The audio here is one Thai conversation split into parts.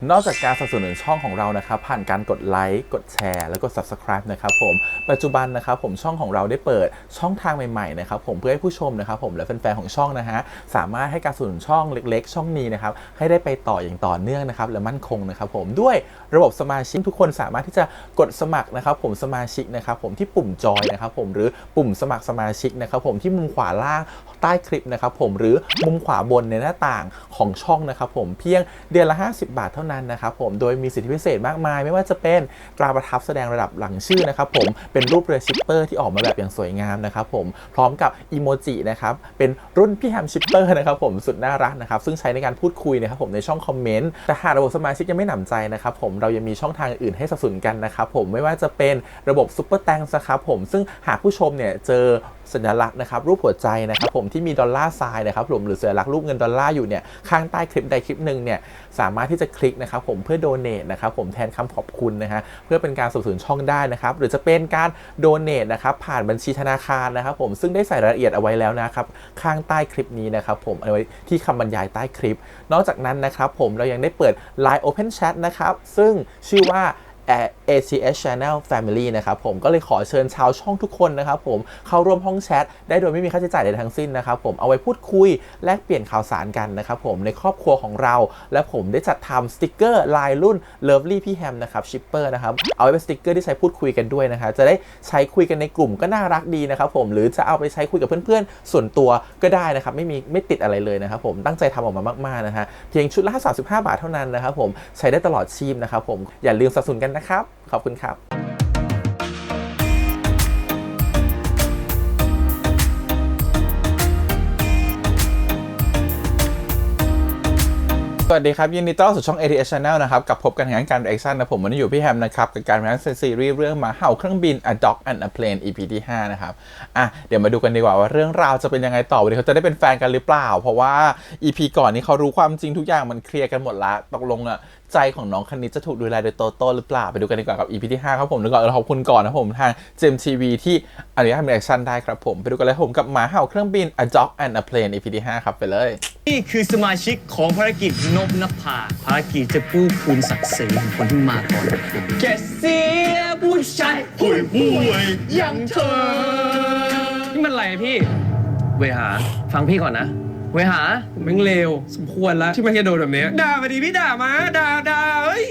นอกจากการสนับสนุนช่องของเรานะครับผ่านการกดไลค์กดแชร์แล้วก็ Subscribe นะครับผมปัจจุบันนะครับผมช่องของเราได้เปิดช่องทางใหม่ๆนะครับผมเพื่อให้ผู้ชมนะครับผมและแฟนๆของช่องนะฮะสามารถให้การสนับสนุนช่องเล็กๆช่องนี้นะครับให้ได้ไปต่ออย่างต่อเนื่องนะครับและมั่นคงนะครับผมด้วยระบบสมาชิกทุกคนสามารถที่จะกดสมัครนะครับผมสมาชิกนะครับผมที่ปุ่มจอยนะครับผมหรือปุ่มสมัครสมาชิกนะครับผมที่มุมขวาล่างใต้คลิปนะครับผมหรือมุมขวาบนในหน้าต่างของช่องนะครับผมเพียงเดือนละ50 บาทเท่านั้นนะครับผมโดยมีสิทธิพิเศษมากมายไม่ว่าจะเป็นตราประทับแสดงระดับหลังชื่อนะครับผมเป็นรูปเรือชิปเปอร์ที่ออกมาแบบอย่างสวยงามนะครับผมพร้อมกับอีโมจินะครับเป็นรุ่นพี่แฮมชิปเปอร์นะครับผมสุดน่ารักนะครับซึ่งใช้ในการพูดคุยนะครับผมในช่องคอมเมนต์แต่หากระบบสมาชิกยังไม่หนำใจนะครับผมเรายังมีช่องทางอื่นให้สนับสนุนกันนะครับผมไม่ว่าจะเป็นระบบซุปเปอร์แตงครับผมซึ่งหากผู้ชมเนี่ยเจอสัญลักษณ์นะครับรูปหัวใจนะครับผมที่มีดอลลาร์ไซน์นะครับผมหรือสัญลักษณ์รูปเงินดอลลาร์อยู่เนี่ยข้างใต้คลิปใดคลิปหนึ่งเนี่ยสามารถที่จะคลิกนะครับผมเพื่อโดเนทนะครับผมแทนคำขอบคุณนะฮะเพื่อเป็นการสนับสนุนช่องได้นะครับหรือจะเป็นการโดเนทนะครับผ่านบัญชีธนาคารนะครับผมซึ่งได้ใส่รายละเอียดเอาไว้แล้วนะครับข้างใต้คลิปนี้นะครับผมเอาไว้ที่คำบรรยายใต้คลิปนอกจากนั้นนะครับผมเรายังได้เปิด Line Open Chat นะครับซึ่งชื่อว่าACS Channel Family นะครับผมก็เลยขอเชิญชาวช่องทุกคนนะครับผมเข้าร่วมห้องแชทได้โดยไม่มีค่าใช้จ่ายใดทั้งสิ้นนะครับผมเอาไว้พูดคุยแลกเปลี่ยนข่าวสารกันนะครับผมในครอบครัวของเราและผมได้จัดทำสติกเกอร์ลายรุ่น Lovely พี่แฮมนะครับชิปเปอร์นะครับเอาไว้เป็นสติกเกอร์ที่ใช้พูดคุยกันด้วยนะครับจะได้ใช้คุยกันในกลุ่มก็น่ารักดีนะครับผมหรือจะเอาไปใช้คุยกับเพื่อนๆส่วนตัวก็ได้นะครับไม่ติดอะไรเลยนะครับผมตั้งใจทำออกมามากๆนะฮะเพียงชุดละ35 บาทเท่านั้นนะครับผมใช้ได้ตลอดชีพนะครับผมอย่าลืมสนับสนุนกันนะครับขอบคุณครับสวัสดีครับยินดีต้อนรับสู่ช่อง ATS Channel นะครับกับพบกันในการ reaction นะผมวันนี้อยู่พี่แฮมนะครับกับการ reaction ซีรีส์เรื่องหมาเห่าเครื่องบิน A Dog and a Plane EP ที่5นะครับเดี๋ยวมาดูกันดีกว่าว่าเรื่องราวจะเป็นยังไงต่อวันนี้เขาจะได้เป็นแฟนกันหรือเปล่าเพราะว่า EP ก่อนนี้เขารู้ความจริงทุกอย่างมันเคลียร์กันหมดละตกลงใจของน้องคณิตจะถูกดูแลโดยโตโต้หรือเปล่าไปดูกันดีกว่ากับ EP ที่5ครับผมแล้วก็ขอบคุณก่อนนะผมทางเจมทีวีที่อนุญาตทำ reaction ได้ครับผมไปดูกันเลยผมกับหมาเห่าเครื่องบิน A Dog and a Plane EP ที่5ครับไปเลยนี่คือสมาชิกของภารกิจนบนภาภารกิจจะกู้คืนศักดิ์ศรีของคนที่มาก่อนแกเสียผู้ชายห่วยอย่างเธอนี่มันอะไรพี่เวหาฟังพี่ก่อนนะเวหาผมไม่เลวสมควรแล้วที่มันจะโดนแบบนี้ด่ามาดิพี่ด่ามาด่าเฮ้ย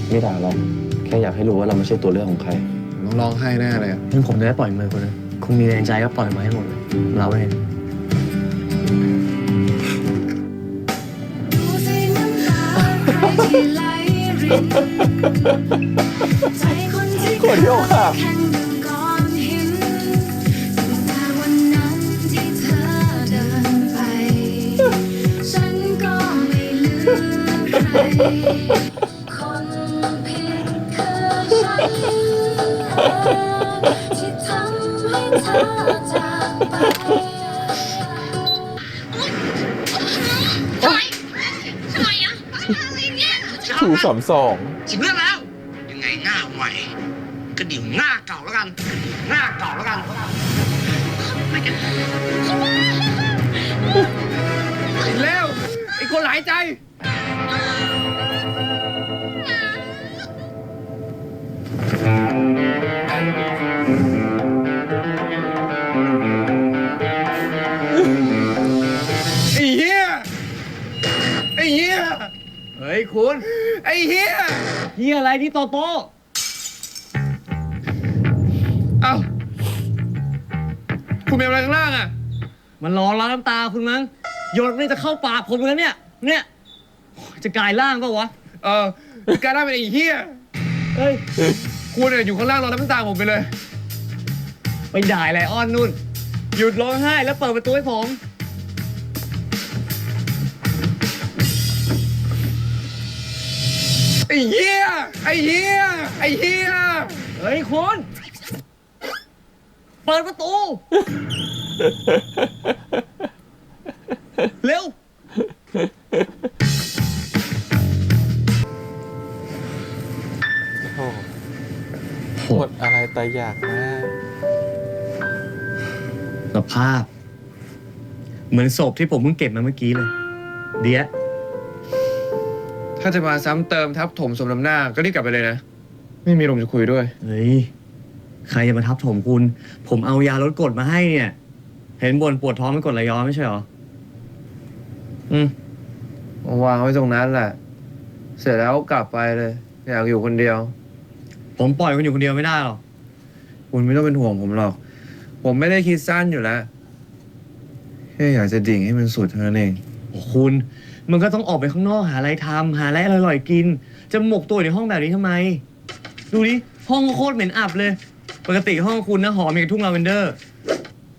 ไม่ด่าหรอกแค่อยากให้รู้ว่าเราไม่ใช่ตัวเลือกของใครต้องร้องไห้แน่เลยงั้นผมจะได้ปล่อยมือคุณนะคุณมีแรงใจก็ปล่อยมาให้หมดเลยเราเองคนโยกค่ะคนผิดคือฉันที่ทำให้เธอจากไปทำไมอะอะไรเนี่ยถูสองสิบเรื่องแล้วยังไงหน้าใหม่ก็เดี๋ยวหน้าเก่าแล้วกันหน้าเก่าแล้วกันไปกันเร็วไอ้คนหลายใจไอ้เหี้ยเฮ้ยคุณ ไอ้เหี้ยอะไรที่โตโต้ เอ้าคุณเป็นอะไรข้างล่างอ่ะมันรอล้างน้ำตาคุณมั้งหยดนี่จะเข้าปากผมแล้วเนี่ยจะกลายร่างก็วะการได้เป็นไอ้เหี้ยเฮ้ยคุณเนี่ยอยู่ข้างล่างรอน้ำตาผมไปเลยไปด่าไลออนนู่นหยุดร้องไห้แล้วเปิดประตูให้ผมไอ้เหี้ยเฮ้ยคุณเปิดประตูเร็ว หมดอะไรแต่อยากมากสภาพเหมือนศพที่ผมเพิ่งเก็บมาเมื่อกี้เลยเดี๋ยว ถ้าจะมาซ้ำเติมทับถมสมน้ำหน้าก็รีบกลับไปเลยนะ ไม่มีลมจะคุยด้วย เฮ้ย ใครจะมาทับถมคุณ ผมเอายาลดกรดมาให้เนี่ย เห็นบ่นปวดท้องเป็นกรดไหลย้อนไม่ใช่หรอ วางไว้ตรงนั้นแหละ เสร็จแล้วกลับไปเลย อยากอยู่คนเดียว ผมปล่อยคุณอยู่คนเดียวไม่ได้หรอก คุณไม่ต้องเป็นห่วงผมหรอก ผมไม่ได้คิดสั้นอยู่แล้วแค่อยากจะดิ่งให้มันสุดเท่านั้นเอง โอ้คุณ มันก็ต้องออกไปข้างนอกหาอะไรทำหาอะไรอร่อยๆกิน จะหมกตัวอยู่ในห้องแบบนี้ทำไม ดูดิ ห้องโคตรเหม็นอับเลย ปกติห้องคุณนะหอมอย่างทุ่งลาเวนเดอร์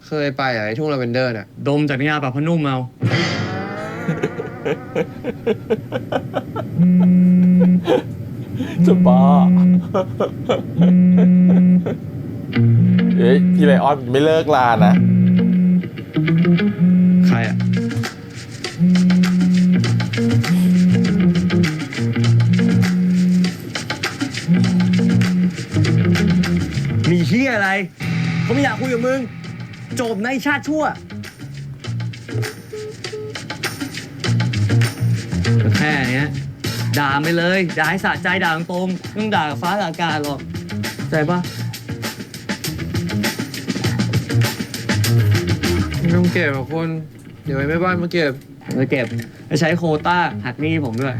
เคยไปไอ้ทุ่งลาเวนเดอร์น่ะ ดมจากน้ำยาปรับผ้านุ่มเอา จะบ้าเฮ้ยพี่ไลออนไม่เลิกลานะ ใครอ่ะ มีเฮียอะไร เขาไม่อยากคุยกับมึง จบในชาติชั่ว แค่เนี้ย ด่าไปเลย ด่าให้สะใจด่าตรงๆไม่ต้องด่ากับฟ้ากับอากาศหรอกใจปะ ไม่ต้องเก็บหรอกคุณ เดี๋ยวไอ้แม่บ้านมาเก็บ ผมจะเก็บจะใช้โควต้าหักหนี้ผมด้วย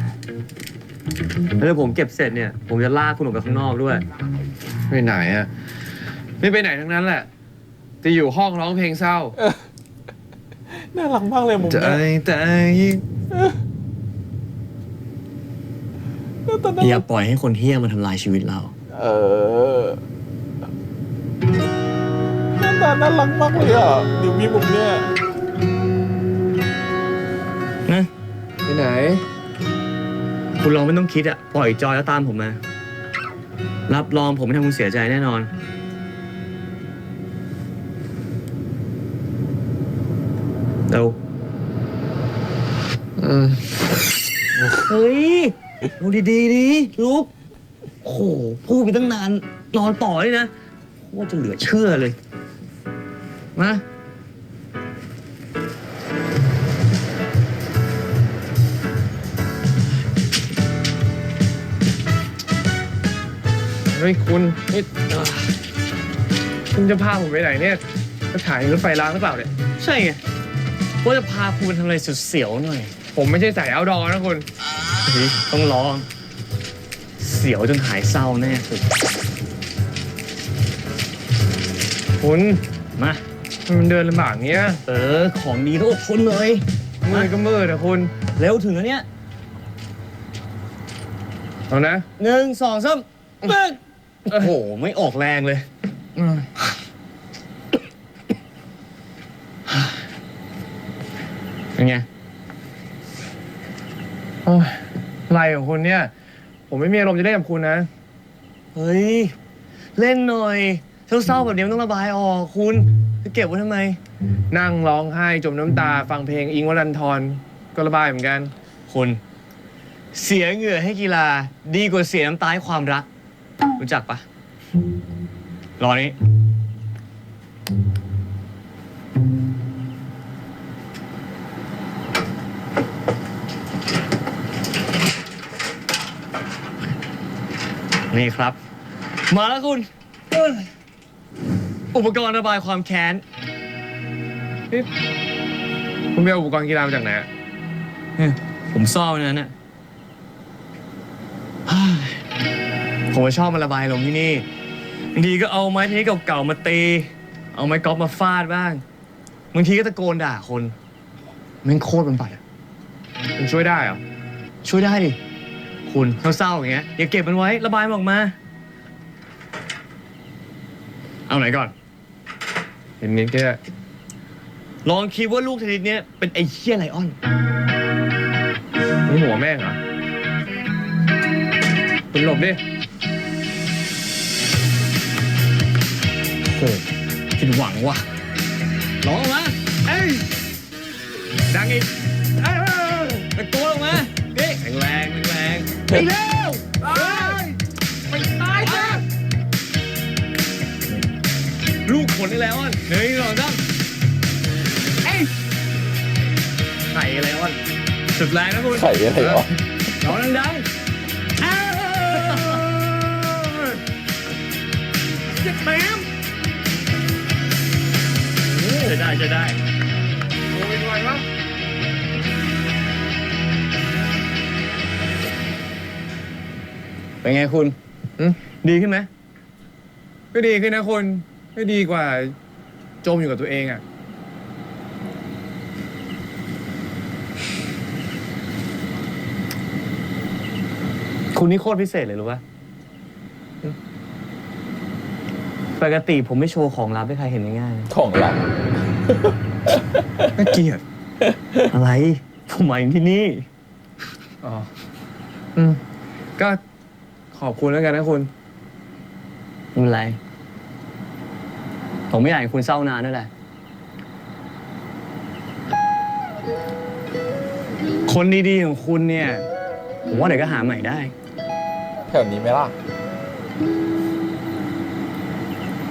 แล้วถ้าผมเก็บเสร็จเนี่ย ผมจะลากคุณออกไปข้างนอกด้วย ไปไหนอ่ะ ไม่ไปไหนทั้งนั้นแหละ จะอยู่ห้องร้องเพลงเศร้า น่ารักมากเลยมุม ใจ เนี้ย แต่ยิ่ง อย่าปล่อยให้คนเฮี้ยมาทำลายชีวิตเรา เออหน้าตาน่ารักมากเลยอ่ะเดี๋ยวมีมุมเนี้ย นะ ไปไหน คุณลองไม่ต้องคิดอะปล่อยจอยแล้วตามผมมา รับรองผมไม่ทำคุณเสียใจแน่นอน เร็ว เฮ้ยดูดีๆดิลุกโอ้โห พูดไปตั้งนาน นอนต่อเลยนะว่าจะเหลือเชื่อเลย มา เฮ้ยคุณนี่คุณจะพาผมไปไหนเนี่ยสถานีรถไฟร้างหรือเปล่าเนี่ย ใช่ไงว่าจะพาคุณไปทำอะไรสุดเสียวหน่อย ผมไม่ใช่สายเอาท์ดอร์นะคุณ เฮ้ยต้องลอง เสียวจนหายเศร้าแน่สุด คุณ มา มันเดินลำบากเนี้ย ของดีต้องอดทนหน่อย มืดก็มืดนะคุณ เร็วถึงแล้วเนี่ย เอานะ 1 2 3ปึ๊กโอ้โห ไม่ออกแรงเลย เป็นไง โอ้ยอะไรของคุณเนี่ย ผมไม่มีอารมณ์จะเล่นกับคุณนะ เฮ้ย เล่นหน่อยเศร้าๆแบบนี้มันต้องระบายออกคุณจะเก็บไว้ทำไม นั่งร้องไห้จมน้ำตาฟังเพลงอิงค์วรันธรก็ระบายเหมือนกัน คุณ เสียเหงื่อให้กีฬา ดีกว่าเสียน้ำตาให้ความรัก รู้จักปะรอนี้ นี่ครับ มาแล้วคุณ อุปกรณ์ระบายความแค้น คุณไปเอาอุปกรณ์กีฬามาจากไหนอะ ผมซ่อนไว้นั้นน่ะเฮ้ยผมชอบมาระบายลมณ์ที่นี่บางทีก็เอาไม้เทนนิสเก่าๆมาตี เอาไม้กอล์ฟมาฟาดบ้าง บางทีก็ตะโกนด่าคนแม่งโคตรบำบัดอะ มันช่วยได้เหรอ ช่วยได้ดิ คุณเศร้าๆอย่างเงี้ยอย่าเก็บมันไว้ระบายมันออกมา เอาไหนก่อน เห็นนิดแค่ ลองคิดว่าลูกเทนนิสเนี้ยเป็นไอ้เหี้ยไลออน นี่หัวแม่งเหรอ คุณหลบดิ โอ้ผิดหวังว่ะร้องออกมาเอ้ยดังอีกเอ้ยตะโกนออกมาเฮ้ยแรงๆแรงๆไปเร็วไปตายซะลูกขนได้แล้วอ่ะหนึ่งสองสามเอ้ยไข่อะไรอ่ะสุดแรงนะคุณ ไข่อะไรวะ ร้องดังๆอ้าวเจ็บแป๊มจะได้ โอ้ยไหวปะ เป็นไงคุณ ดีขึ้นไหม ก็ดีขึ้นนะคุณก็ดีกว่าจมอยู่กับตัวเองอ่ะ คุณนี่โคตรพิเศษเลยรู้ปะปกติผมไม่โชว์ของลับให้ใครเห็นง่ายๆนะ ของเรา น่าเกลียด อะไร ผมหมายถึงที่นี่ อ๋อ ก็ขอบคุณแล้วกันนะคุณ ไม่เป็นไร ผมไม่อยากให้คุณเศร้านานด้วยแหละ คนดีๆของคุณเนี่ย ผมว่าเดี๋ยวก็หาใหม่ได้ แถวนี้ไหมล่ะ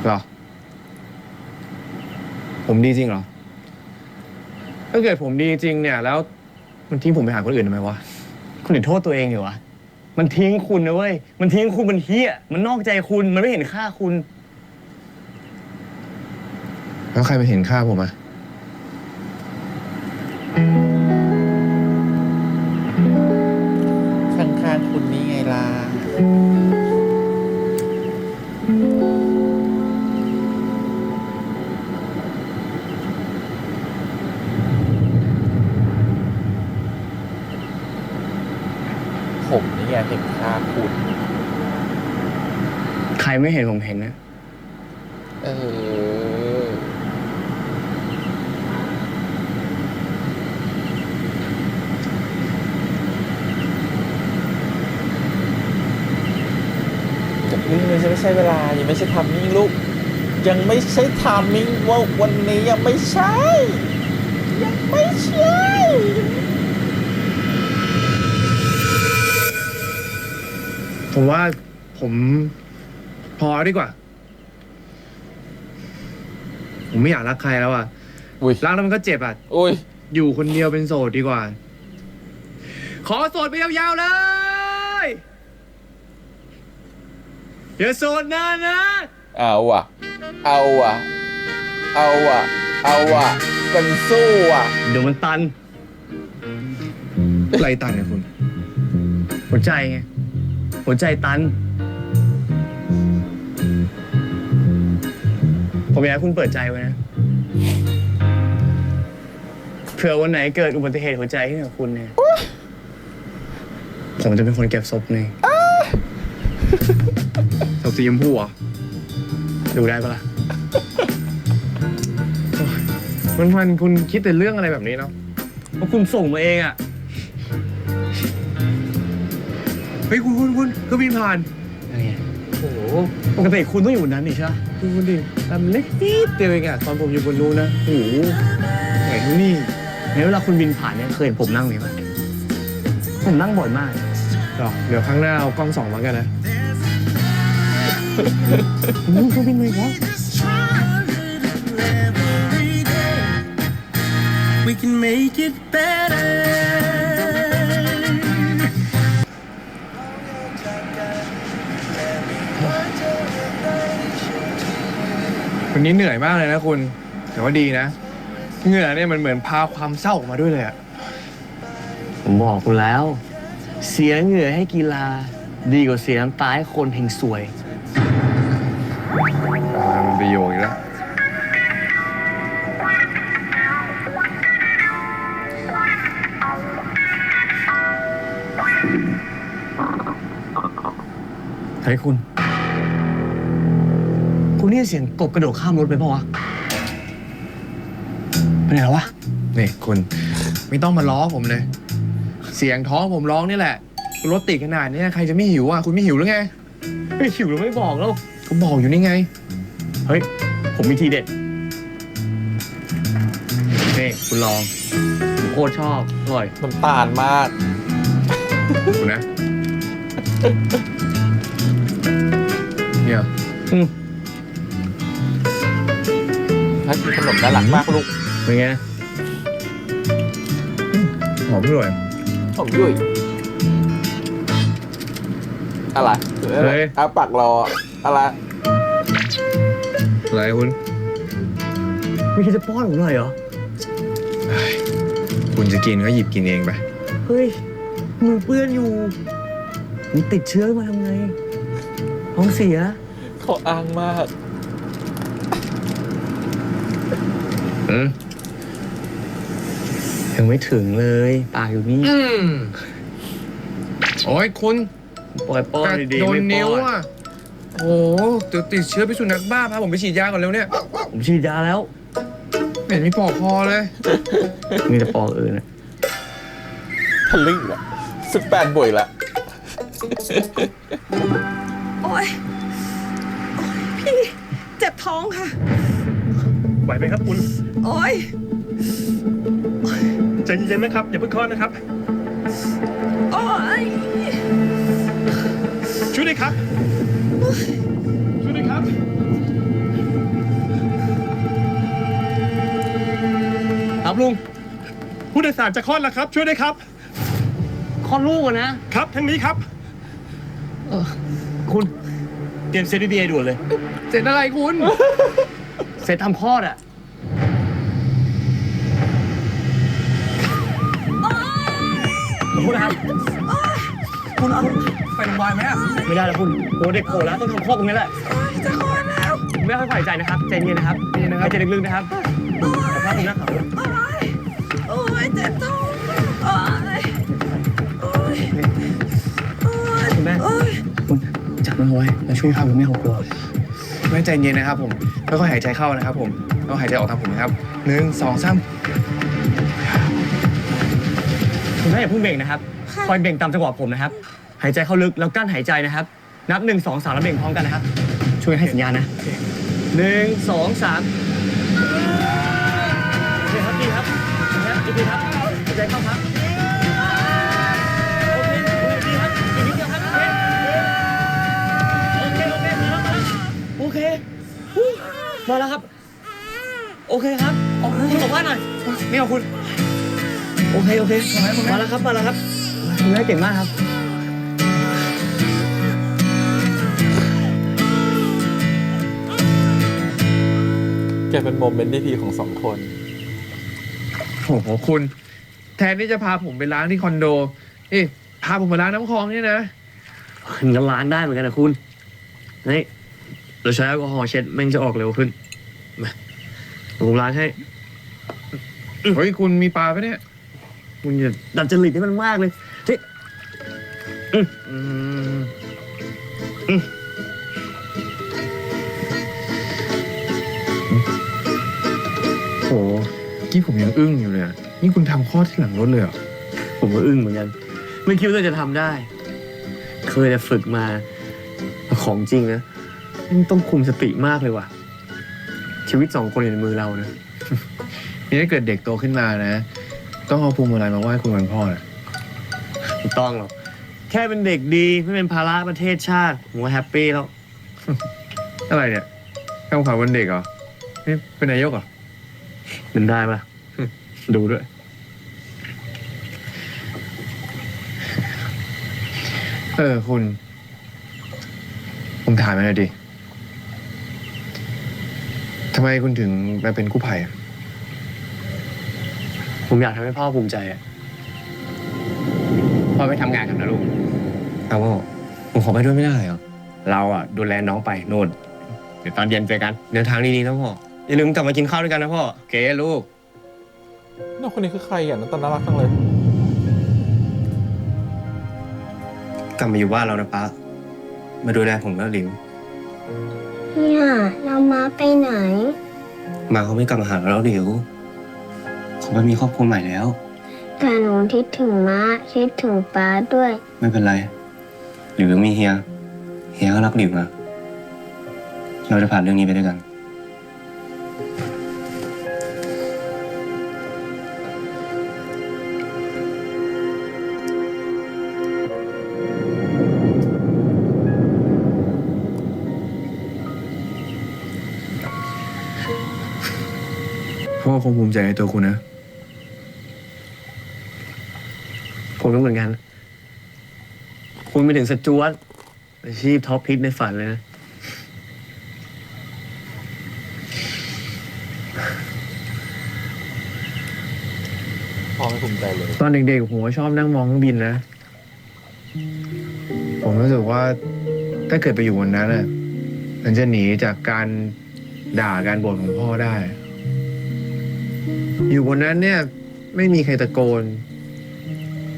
เหรอ ผมดีจริงเหรอ ถ้าเกิดผมดีจริงเนี่ย แล้วมันทิ้งผมไปหาคนอื่นทำไมวะ คุณถึงโทษตัวเองอยู่วะ มันทิ้งคุณนะเว้ย มันทิ้งคุณมันเฮี้ย มันนอกใจคุณ มันไม่เห็นค่าคุณ แล้วใครไปเห็นค่าผมอะ ข้างๆคุณนี่ไงล่ะ ผมนี่ไงเห็นค่าคุณ ใครไม่เห็นผมเห็นนะ เออ นี่ไม่ใช่เวลา ยังไม่ใช่ทัมมิ่งลูก ยังไม่ใช่ทัมมิ่งว่าวันนี้ยังไม่ใช่ ยังไม่ใช่ ผมว่าผมพอดีกว่า ผมไม่อยากรักใครแล้วอะ อุ้ย รักแล้วมันก็เจ็บอะ อุ้ย อยู่คนเดียวเป็นโสดดีกว่า ขอโสดไปยาวๆเลย อย่าโสดนานนะ เอาว่ะ เอาว่ะ เอาว่ะ เอาว่ะกันสู้ว่ะ เดี๋ยวมันตัน ไรตันเนี่ยคุณ หัวใจไง หัวใจตัน ผมอยากให้คุณเปิดใจไว้นะ เผื่อวันไหนเกิดอุบัติเหตุหัวใจขึ้นกับคุณเนี่ย ผมจะเป็นคนเก็บศพนี่ ศพสีชมพูเหรอ ดูได้ปะล่ะ มันคุณคิดแต่เรื่องอะไรแบบนี้เนาะ เพราะคุณส่งมาเองอ่ะ เฮ้ยคุณก็บินผ่าน อะไรไงโอ้โห ปกติคุณต้องอยู่บนนั้นนี่ใช่ไหม คุณดิลำเล็กนิดเดียวเองอะตอนผมอยู่บนนู้นนะโอ้โหไหนเท่านี่ ในเวลาคุณบินผ่านเนี่ยเคยเห็นผมนั่งไหมผมนั่งบ่อยมาก หรอเดี๋ยวครั้งหน้าเอากล้องส่องมากันนะ คุณบินมาอีกแล้ว We can make it better. วันนี้เหนื่อยมากเลยนะคุณ แต่ว่าดีนะ เหงื่อเนี่ยมันเหมือนพาความเศร้าออกมาด้วยเลยอะ ผมบอกคุณแล้ว เสียเหงื่อให้กีฬา ดีกว่าเสียน้ำตาให้คนเฮงสวย มันประโยชน์อีกแล้ว เฮ้ยคุณ คุณนี่เสียงกบกระโดดข้ามรถไปปะวะเป็นไงแล้ววะ นี่คุณไม่ต้องมาล้อผมเลย เสียงท้องผมร้องนี่แหละ รถติดขนาดนี้ใครจะไม่หิวอ่ะ คุณไม่หิวหรือไง ไม่หิวหรือไม่บอกแล้ว ผมบอกอยู่นี่ไง เฮ้ย ผมมีทีเด็ด นี่คุณลอง ผมโคตรชอบอร่อย น้ำตาลมาก คุณนะ เนี่ย ถ้ากินขนมน่ารักมากลูก เป็นไง หอมด้วย ผมยุ่ย อะไร เฮ้ย อ้าปากรออะไร อะไรคุณ ไม่คิดจะป้อนผมหน่อยเหรอ คุณจะกินก็หยิบกินเองไป เฮ้ย มือเปื้อนอยู่มันติดเชื้อมาทำไงท้องเสีย เขาอ้างมาก ยังไม่ถึงเลย ปากอยู่นี่ โอ้ยคุณ ปล่อยป้อน กัด ดีๆ โดน ไม่ป้ นิ้ว อน อ่ะ โอ้โหเดี๋ยวติดเชื้อพิษสุนัขบ้าพาผมไปฉีดยาก่อนเร็วเนี่ย ผมฉีดยาแล้ว ไม่เห็นมีปลอกคอเลย มีแต่ปอกอื่นนะ ทะลึ่งละ18 บ่อยละ โอ๊ยพี่เจ็บท้องค่ะ ไหวไหมครับคุณ โอ๊ย ใจเย็นๆนะครับ อย่าเพิ่งคลอดนะครับ โอ๊ย ช่วยด้วยครับ ช่วยด้วยครับ ครับลุง ผู้โดยสารจะคลอดแล้วครับ ช่วยด้วยครับ คลอดลูกอะนะ ครับทางนี้ครับ คุณเตรียมเซตดีๆด่วนเลย เสร็จอะไรคุณ เสร็จทำคลอดอะ ขอโทษนะครับ คุณไปโรงพยาบาลไหมอะไม่ได้แล้วคุณโอ้เด็กโผล่แล้วต้องทำคลอดตรงนี้แหละ จะคลอดแล้ว ไม่ค่อยใส่ใจนะครับใจเย็นนะครับหายใจลึกๆนะครับแต่ภาพตรงหน้าเขาด้วย โอ๊ยเจ็บท้องโอ๊ยโอ๊ยโอ๊ย คุณแม่ โอ๊ย คุณจับมันเอาไว้แล้วช่วยข้าคุณแม่ของกลัว แม่ใจเย็นนะครับผม ค่อยๆหายใจเข้านะครับผมแล้วหายใจออกตามผมนะครับ1 2 3 คุณแม่อย่าเพิ่งเบ่งนะครับคอยเบ่งตามจังหวะผมนะครับ หายใจเข้าลึกแล้วกั้นหายใจนะครับ นับ 1 2 3 แล้วเบ่งพร้อมกันนะครับ ช่วยให้สัญญาณนะ 1 2 3โอเคครับดีครับดีครับหายใจเข้าครับโอเคดีครับอีกนิดเดียวครับโอเคโอเคมาแล้วครับโอเคครับออกคุณออกบ้านหน่อยไม่เอาคุณโอเคมาแล้วครับคุณแม่เก่งมากครับ แกเป็นโมเมนต์ที่ดีของสองคน โอ้โหคุณ แทนที่จะพาผมไปล้างที่คอนโดพาผมมาล้างน้ำคลองเนี่ยนะ เงินล้านได้เหมือนกันนะคุณนี่เราใช้แอลกอฮอล์เช็ดแม่งจะออกเร็วขึ้นมาผมล้างให้ เฮ้ยคุณมีปลาปะเนี่ย คุณอย่าดัดจริตให้มันมากเลยที่ อืมโหกี้ผมยังอึ้งอยู่เลยอะนี่คุณทำคลอดที่หลังรถเลยเหรอ ผมก็อึ้งเหมือนกัน ไม่คิดว่าจะทำได้ เคยแต่ฝึกมาของจริงนะมันต้องคุมสติมากเลยว่ะ ชีวิต2 คนอยู่ในมือเรานะ นี่ถ้าเกิดเด็กโตขึ้นมานะ ต้องเอาพวงมาลัยมาไหว้คุณวันพ่อนะ ไม่ต้องหรอก แค่เป็นเด็กดีไม่เป็นภาระประเทศชาติผมก็แฮปปี้แล้ว อะไรเนี่ยคำขวัญวันเด็กเหรอ นี่เป็นนายกเหรอ เป็นได้ปะ ดูด้วย คุณ ผมถามมาหน่อยดิทำไมคุณถึงมาเป็นกู้ภัยอะ ผมอยากทำให้พ่อภูมิใจอะ พ่อไปทำงานกันนะลูก ครับพ่อผมขอไปด้วยไม่ได้เหรอ เราอ่ะดูแลน้องไปโน่น เดี๋ยวตอนเย็นเจอกัน เดินทางดีๆนะพ่อ อย่าลืมกลับมากินข้าวด้วยกันนะพ่อ โอเคลูก น้องคนนี้คือใครอ่ะน้องตาน่ารักจังเลย กลับมาอยู่บ้านเรานะป้ามาดูแลผมและหลิว เนี่ยเรามาไปไหน มาเขาไม่กลับมาหาเราแล้วหลิวเขาไปมีครอบครัวใหม่แล้ว แต่หนูคิดถึงม้าคิดถึงป้าด้วย ไม่เป็นไร หลิวยังมีเฮีย เฮียก็รักหลิวนะ เราจะผ่านเรื่องนี้ไปด้วยกัน พ่อคงภูมิใจในตัวคุณนะ ผมก็เหมือนกัน คุณไปถึงสจวต อาชีพท็อปฮิตในฝันเลยนะ พ่อไม่ภูมิใจเลย ตอนเด็กๆผมก็ชอบนั่งมองเครื่องบินนะ ผมรู้สึกว่าถ้าเกิดไปอยู่บนนั้นน่ะมันจะหนีจากการด่าการบ่นของพ่อได้ อยู่บนนั้นเนี่ยไม่มีใครตะโกน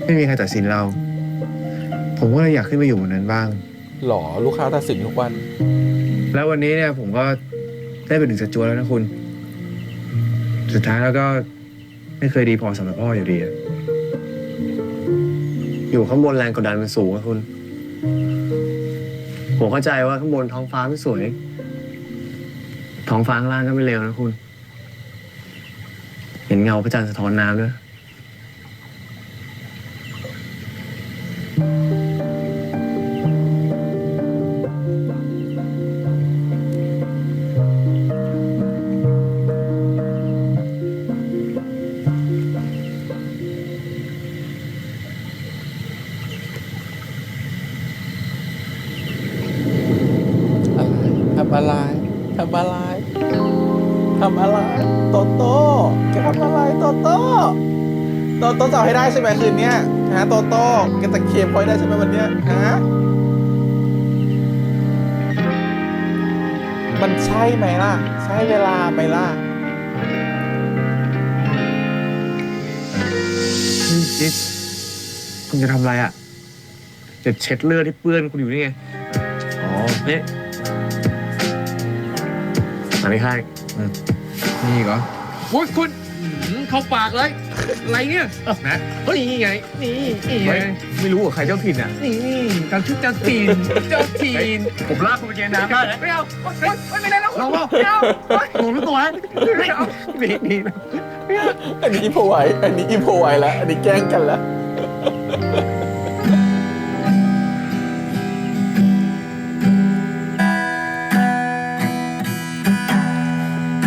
ไม่มีใครตัดสินเรา ผมก็เลยอยากขึ้นไปอยู่บนนั้นบ้าง หรอลูกค้าตัดสินทุกวัน แล้ววันนี้เนี่ยผมก็ได้เป็นถึงสจวตแล้วนะคุณ สุดท้ายแล้วก็ไม่เคยดีพอสำหรับพ่ออยู่ดีอะ อยู่ข้างบนแรงกดดันมันสูงอะคุณ ผมเข้าใจว่าข้างบนท้องฟ้าไม่สวย ท้องฟ้าข้างล่างก็ไม่เลวนะคุณ เห็นเงาพระจันทร์สะท้อนน้ำด้วย ทำอะไร ทำอะไร ทำอะไร โตโต้แกทำอะไร โตโต้ โตโต้จะเอาให้ได้ใช่ไหมคืนเนี้ยฮะ โตโต้แกจะเคลมพอยต์ได้ใช่ไหมวันเนี้ยฮะ มันใช่ไหมล่ะ ใช่เวลาไหมล่ะ จิ๊บคุณจะทำอะไรอ่ะจะเช็ดเลือดที่เปื้อนคุณอยู่นี่ไง อ๋อเนี่ยมาไม่ค่าย นี่อีกเหรอ โอ้ยคุณเข้าปากเลย อะไรเนี่ยนะนี่ไง นี่ไงไม่รู้ว่าใครเจ้าถิ่นอ่ะ นี่การชุดเจ้าถิ่นเจ้าถิ่นผมลากคุณไปเกณฑ์น้ำได้นะไม่เอาไม่ได้แล้วลองไม่เอาหลงตัวไม่เอานี่นะ อันนี้อิมโพไว้ อันนี้อิมโพไว้แล้ว อันนี้แกล้งกันแล้ว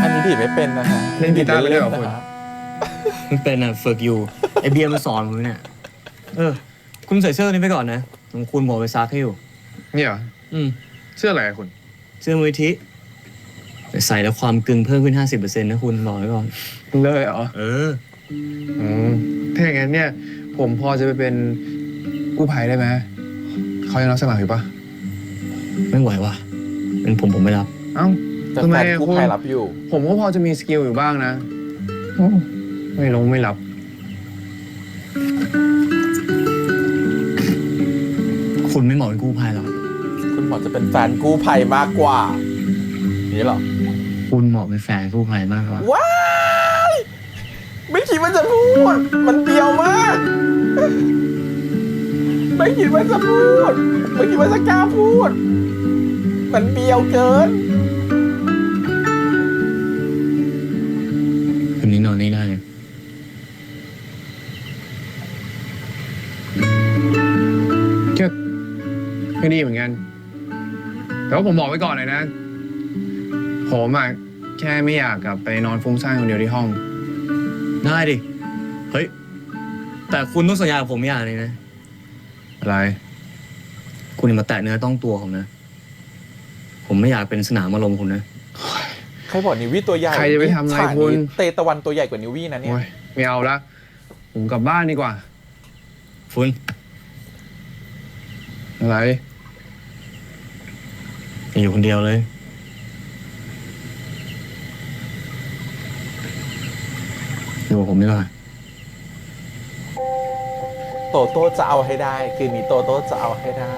อันนี้ดีดไม่เป็นนะฮะ เล่นกีตาร์ไม่ได้เหรอคุณ มันเป็นอ่ะฝึกอยู่ ไอเบียร์มาสอนผมเนี่ย คุณใส่เสื้อนี้ไปก่อนนะของคุณบอกไปซักให้อยู่ นี่เหรอ เสื้ออะไรอะคุณ เสื้อมูลนิธิแต่ใส่แล้วความกึ่งเพิ่มขึ้น 50%นะคุณบอกไว้ก่อน เลยเหรอ ถ้าอย่างนั้นเนี่ย ผมพอจะไปเป็นกู้ภัยได้ไหม เขายังรับสมัครอยู่ปะ ไม่ไหวว่ะ เป็นผมไม่รับ เอ้า แต่ ทำไม แฟน อะ กู้ คุณ ภัยรับอยู่ ผมก็พอจะมีสกิลอยู่บ้างนะไม่ลงไม่รับ คุณไม่เหมาะเป็นกู้ภัยหรอก คุณหมอจะเป็นแฟนกู้ภัยมากกว่า นี่หรอ คุณเหมาะเป็นแฟนกู้ภัยมากกว่า ว้าย ไม่คิดว่าจะพูด มันเบียวมาก ไม่คิดว่าจะพูด ไม่คิดว่าจะกล้าพูด มันเบียวเกิน คืนนี้นอนนี่ได้เลย ก็ดีเหมือนกัน แต่ว่าผมบอกไว้ก่อนเลยนะ ผมอะแค่ไม่อยากกลับไปนอนฟุ้งซ่านคนเดียวที่ห้อง ได้ดิ เฮ้ย แต่คุณต้องสัญญากับผมอย่างหนึงนะ อะไร คุณอย่ามาแตะเนื้อต้องตัวผมนะ ผมไม่อยากเป็นสนามอารมณ์คุณนะ ใครบอกนิววี่ตัวใหญ่ ใครจะไปทำอะไร ฉากนี้ คุณ เตตะวันตัวใหญ่กว่านิววี่นะเนี่ย โอ้ยไม่เอาละ ผมกลับบ้านดีกว่า คุณ อะไร อย่าอยู่คนเดียวเลย อยู่กับผมดีกว่า โตโต้จะเอาให้ได้ คืนนี้โตโต้จะเอาให้ได้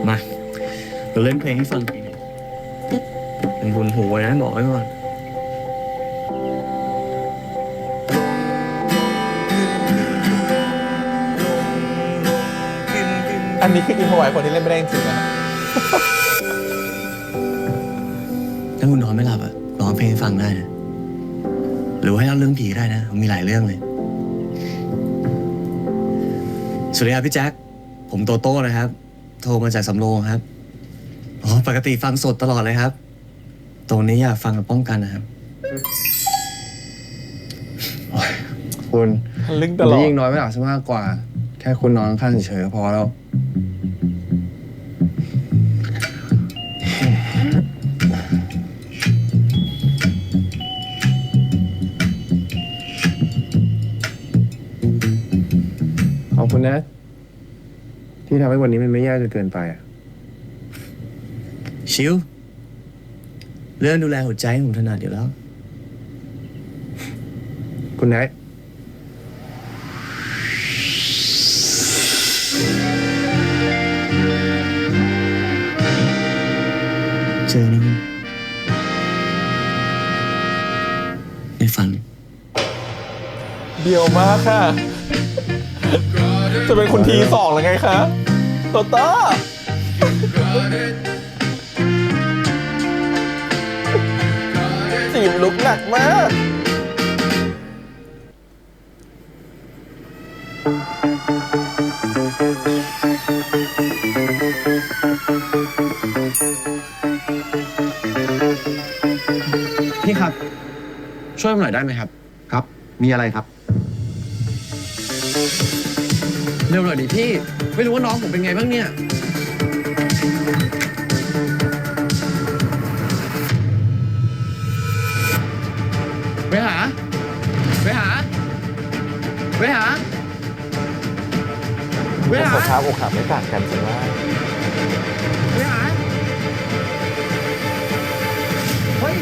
มาเราเล่นเพลงให้ฟังทีนึงเป็นบุญหูนะบอกไว้ก่อน อันนี้คืออินโฟไว้คนที่เล่นไม่ได้จริงๆนะ ถ้าคุณนอนไม่หลับอะร้องเพลงให้ฟังได้นะ หรือว่าให้เล่าเรื่องผีได้นะมันมีหลายเรื่องเลย สวัสดีครับพี่แจ็ค ผมโตโต้นะครับ โทรมาจากสำโรงครับ อ๋อ ปกติฟังสดตลอดเลยครับ ตรงนี้อยากฟังกับป้องกันนะครับ ม คุณ ลึงต มัน ลอ จะ ด ยิ่งน้อยไม่หลับซะมากกว่า แค่คุณนอนข้างๆเฉยๆก็พอแล้ว ขอบคุณนะ ที่ทำให้วันนี้มันไม่แย่จนเกินไปอะ ชิวเรื่องดูแลหัวใจผมถนัดอยู่แล้ว คุณไนท์ เจอนะมึงในฝัน เดียวมากค่ะ จะเป็นคุณทีสองหรือไงคะโตโต้จีบลุกหนักมาก พี่ครับ ช่วยผมหน่อยได้ไหมครับ ครับ มีอะไรครับ เร็วหน่อยดิพี่ ไม่รู้ว่าน้องผมเป็นไงบ้างเนี่ย ไปหา ไปหา ไปหา ไปหา สภาพอกหักไม่ต่างกันใช่ไหม ไปหา เฮ้ย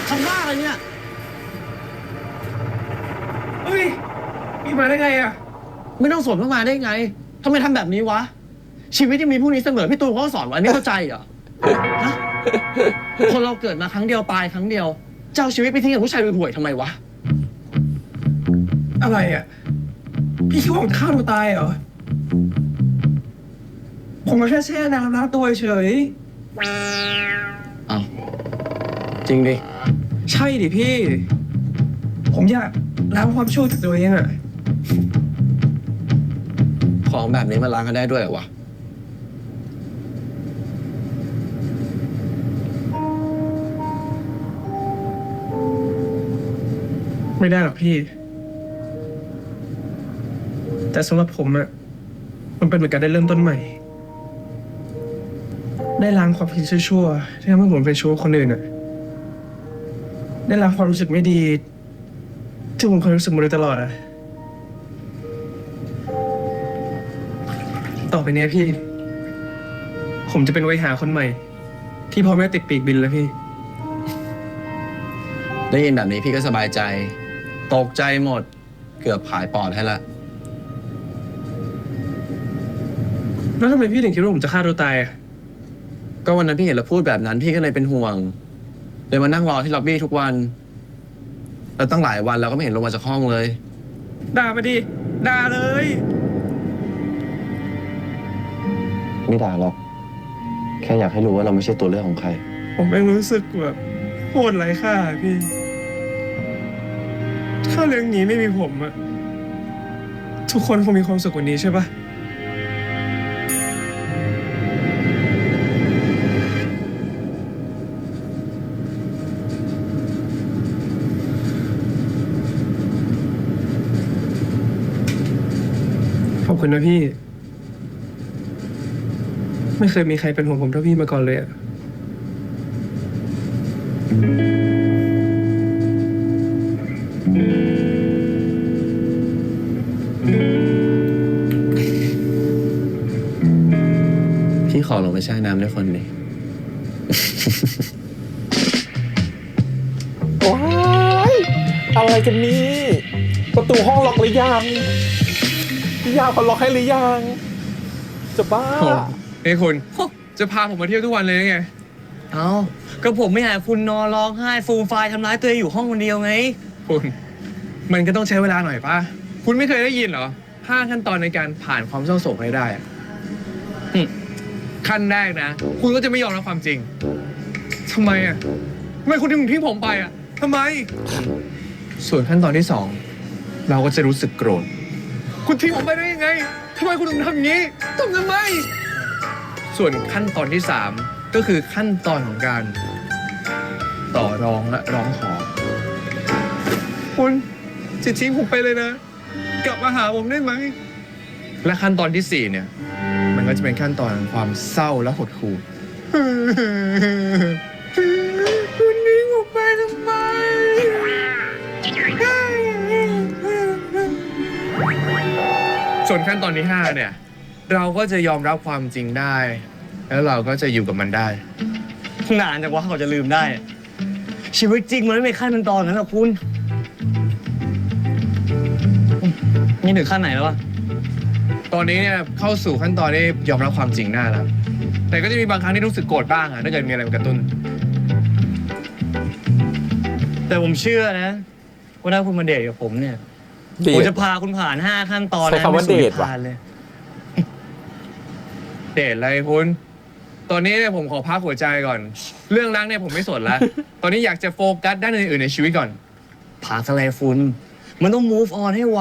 ทำบ้าอะไรเนี่ย เฮ้ยนี่มาได้ไงอ่ะ ไม่ต้องสวมเข้ามาได้ไงทำไมทำแบบนี้วะ ชีวิตยังมีพรุ่งนี้เสมอพี่ตูนเขาก็สอนไว้ไม่เข้าใจเหรอฮะคนเราเกิดมาครั้งเดียวตายครั้งเดียวจะเอาชีวิตไปทิ้งกับผู้ชายห่วยๆทำไมวะ อะไรอ่ะ พี่คิดว่าผมจะฆ่าตัวตายเหรอ ผมมาแค่แช่น้ำล้างตัวเฉย อ้าว จริงดิ ใช่ดิพี่ ผมอยากล้างความชั่วจากตัวเองอ่ะ ของแบบนี้มันล้างกันได้ด้วยเหรอวะ ไม่ได้หรอกพี่ แต่สำหรับผมอะมันเป็นเหมือนการได้เริ่มต้นใหม่ ได้ล้างความคิดชั่วๆที่ทำให้ผมไปชั่วคนอื่นอะได้ล้างความรู้สึกไม่ดี ที่ผมเคยรู้สึกมาโดยตลอดอะต่อไปเนี้ยพี่ ผมจะเป็นไว้หาคนใหม่ ที่พ่อแม่ติดปีกบินแล้วพี่ ได้ยินแบบนี้พี่ก็สบายใจ ตกใจหมด เกือบผายปอดให้ละ แล้วทำไมพี่ถึงคิดว่าผมจะฆ่าตัวตายอะ ก็วันนั้นพี่เห็นเราพูดแบบนั้นพี่ก็เลยเป็นห่วงเลยมานั่งรอที่ล็อบบี้ทุกวัน แล้วตั้งหลายวันเราก็ไม่เห็นลงมาจากห้องเลย ด่ามาดิ ด่าเลย ไม่ด่าหรอก แค่อยากให้รู้ว่าเราไม่ใช่ตัวเลือกของใคร ผมเองรู้สึกแบบโคตรไร้ค่าพี่ ถ้าเรื่องนี้ไม่มีผมอะทุกคนคงมีความสุขกว่านี้ใช่ปะขอบคุณนะพี่ ไม่เคยมีใครเป็นห่วงผมเท่าพี่มาก่อนเลยอะ พี่ขอลงไปแช่น้ำด้วยคนดิ ว้ายอะไรกันนี่ ประตูห้องล็อกหรือยังพี่ยาวเขาล็อกให้หรือยัง จะบ้า เฮ้ยคุณ จะพาผมมาเที่ยวทุกวันเลยไง เอ้า ก็ผมไม่อยากให้คุณนอนร้องไห้ฟูมไฟายทำร้ายตัวเองอยู่ห้องคนเดียวไง คุณ มันก็ต้องใช้เวลาหน่อยป่ะ คุณไม่เคยได้ยินเหรอ5 ขั้นตอนในการผ่านความเศร้าโศกให้ได้อะขั้นแรกนะ คุณก็จะไม่ยอมรับความจริงทำไมอ่ะทำไมคุณถึงทิ้งผมไปอ่ะทำไม ส่วนขั้นตอนที่ 2 เราก็จะรู้สึกโกรธ คุณทิ้งผมไปได้ยังไงทำไมคุณถึงทำอย่างนี้ทำไม ส่วนขั้นตอนที่ 3 ก็คือขั้นตอนของการต่อรองและร้องขอ คุณ จะทิ้งผมไปเลยนะ กลับมาหาผมได้ไหม และขั้นตอนที่ 4 เนี่ย มันก็จะเป็นขั้นตอนของความเศร้าและหดหู่คุณทิ้งผมไปทำไม ส่วนขั้นตอนที่ 5 เนี่ย เราก็จะยอมรับความจริงได้ แล้วเราก็จะอยู่กับมันได้ นานจังวะเขาจะลืมได้ ชีวิตจริงมันไม่มีขั้นตอนนั้นหรอกคุณ นี่ถึงขั้นไหนแล้ววะ ตอนนี้เนี่ยเข้าสู่ขั้นตอนที่ยอมรับความจริงได้แล้ว แต่ก็จะมีบางครั้งที่รู้สึกโกรธบ้างอะถ้าเกิดมีอะไรมากระตุ้น แต่ผมเชื่อนะว่าถ้าคุณมาเดทกับผมเนี่ย เดท ผมจะพาคุณผ่าน 5 ขั้นตอน ใช้คำว่า ไม่สู่ เดท นิพ ว่ะ พานเลย เดทอะไรคุณ ตอนนี้เนี่ยผมขอพักหัวใจก่อน เรื่องรักเนี่ยผมไม่สนแล้ว ตอนนี้อยากจะโฟกัสด้านอื่นๆในชีวิตก่อน พักอะไรคุณ มันต้อง move on ให้ไว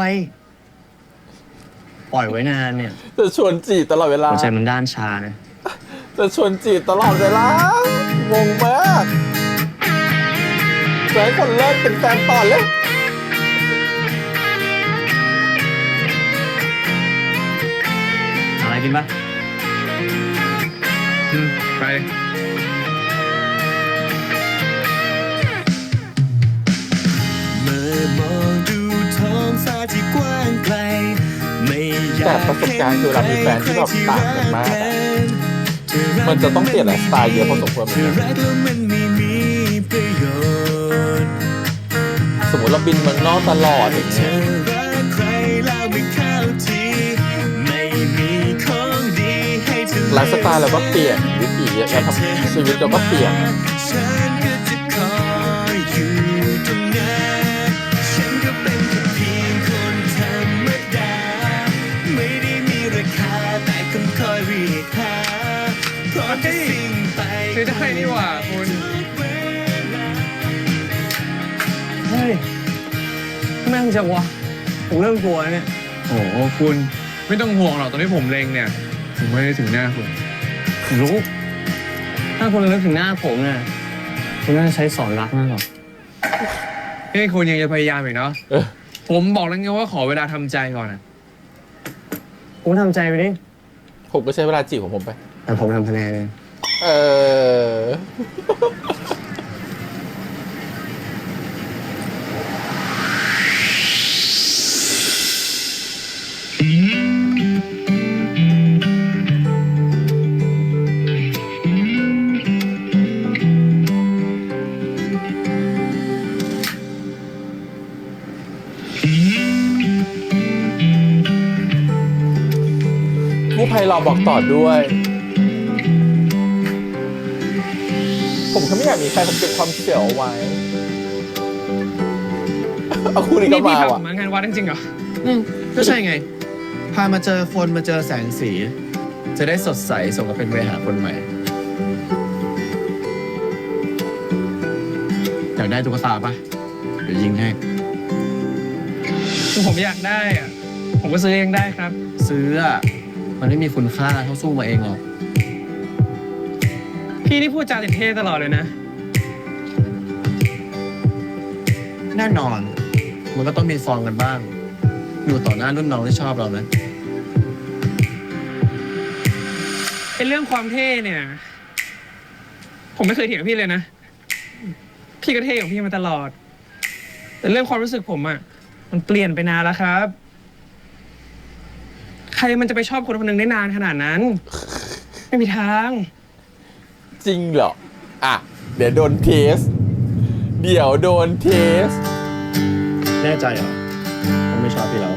ปล่อยไว้นานเนี่ย จะชวนจีบตลอดเวลา หัวใจมันด้านชานะ จะชวนจีบตลอดเวลางงมากจะให้คนเลิกเป็นแฟนต่อเลย อะไรกินปะ ไป เมื่อมองดูท้องฟ้าที่กว้างไกลไม่อยาก แต่ประสบการณ์คือเวลามีแฟนที่แบบต่างกันมากอะมันจะต้องเปลี่ยนไลฟ์สไตล์เยอะพอสมควรเหมือนกัน รักแล้วมันไม่มีประโยชน์ สมมติเราบินเมืองนอกตลอดอย่าง เธ เงี้ย อรักใครแล้วไม่เข้าทีไม่มีของดีให้เธอ ไลฟ์สไตล์เราก็เปลี่ยนวิถีการทำชีวิตเราก็เปลี่ยน ฉันก็จะคอยอยู่ตรงนั้นฉันก็เป็นแค่เพียงคนธรรมดาไม่ได้มีราคาแต่คนคอยเรียกหาเพราะที่สิ่งไป ไม่ได้นี่หว่าคุณ เฮ้ยแม่งจังวะ ผมเริ่มกลัวแล้วเนี่ย โอ้โหคุณไม่ต้องห่วงหรอกตอนที่ผมเล็งเนี่ยผมไม่ได้ถึงหน้าคุณ ผมรู้ ถ้าคุณนึกถึงหน้าผมเนี่ยคุณน่าจะใช้สอนรักมากกว่า นี่คุณยังจะพยายามอีกเนาะ เออ ผมบอกแล้วไงว่าขอเวลาทำใจก่อนนะ ผมทำใจไปดิ ผมก็ใช้เวลาจีบของผมไป แต่ผมทำคะแนนเลย เออ กู้ภัยรอบอกต่อด้วย ผมก็ไม่อยากมีใครผมเก็บความเสียวเอาไว้ เอาคู่นี้ก็ นี่พี่ มา ทำ ว่ะ เหมือนงานวัดจริงๆเหรอ ก็ใช่ไง พามาเจอคนมาเจอแสงสี จะได้สดใสสมกับเป็นเวหาคนใหม่ อยากได้ตุ๊กตาปะเดี๋ยวยิงให้ ผมอยากได้อะผมก็ซื้อเองได้ครับ ซื้ออะมันไม่มีคุณค่าเท่าสู้มาเองหรอก พี่นี่พูดจาติดเท่ตลอดเลยนะ แน่นอน มันก็ต้องมีฟองกันบ้าง อยู่ต่อหน้ารุ่นน้องที่ชอบเรานะ ไอ้เรื่องความเท่เนี่ย ผมไม่เคยเถียงพี่เลยนะ พี่ก็เท่ของพี่มาตลอด แต่เรื่องความรู้สึกผมอะมันเปลี่ยนไปนานแล้วครับ ใครมันจะไปชอบคนคนหนึ่งได้นานขนาดนั้น ไม่มีทาง จริงเหรอ อ่ะ เดี๋ยวโดนเทส เดี๋ยวโดนเทส แน่ใจเหรอว่าไม่ชอบพี่แล้ว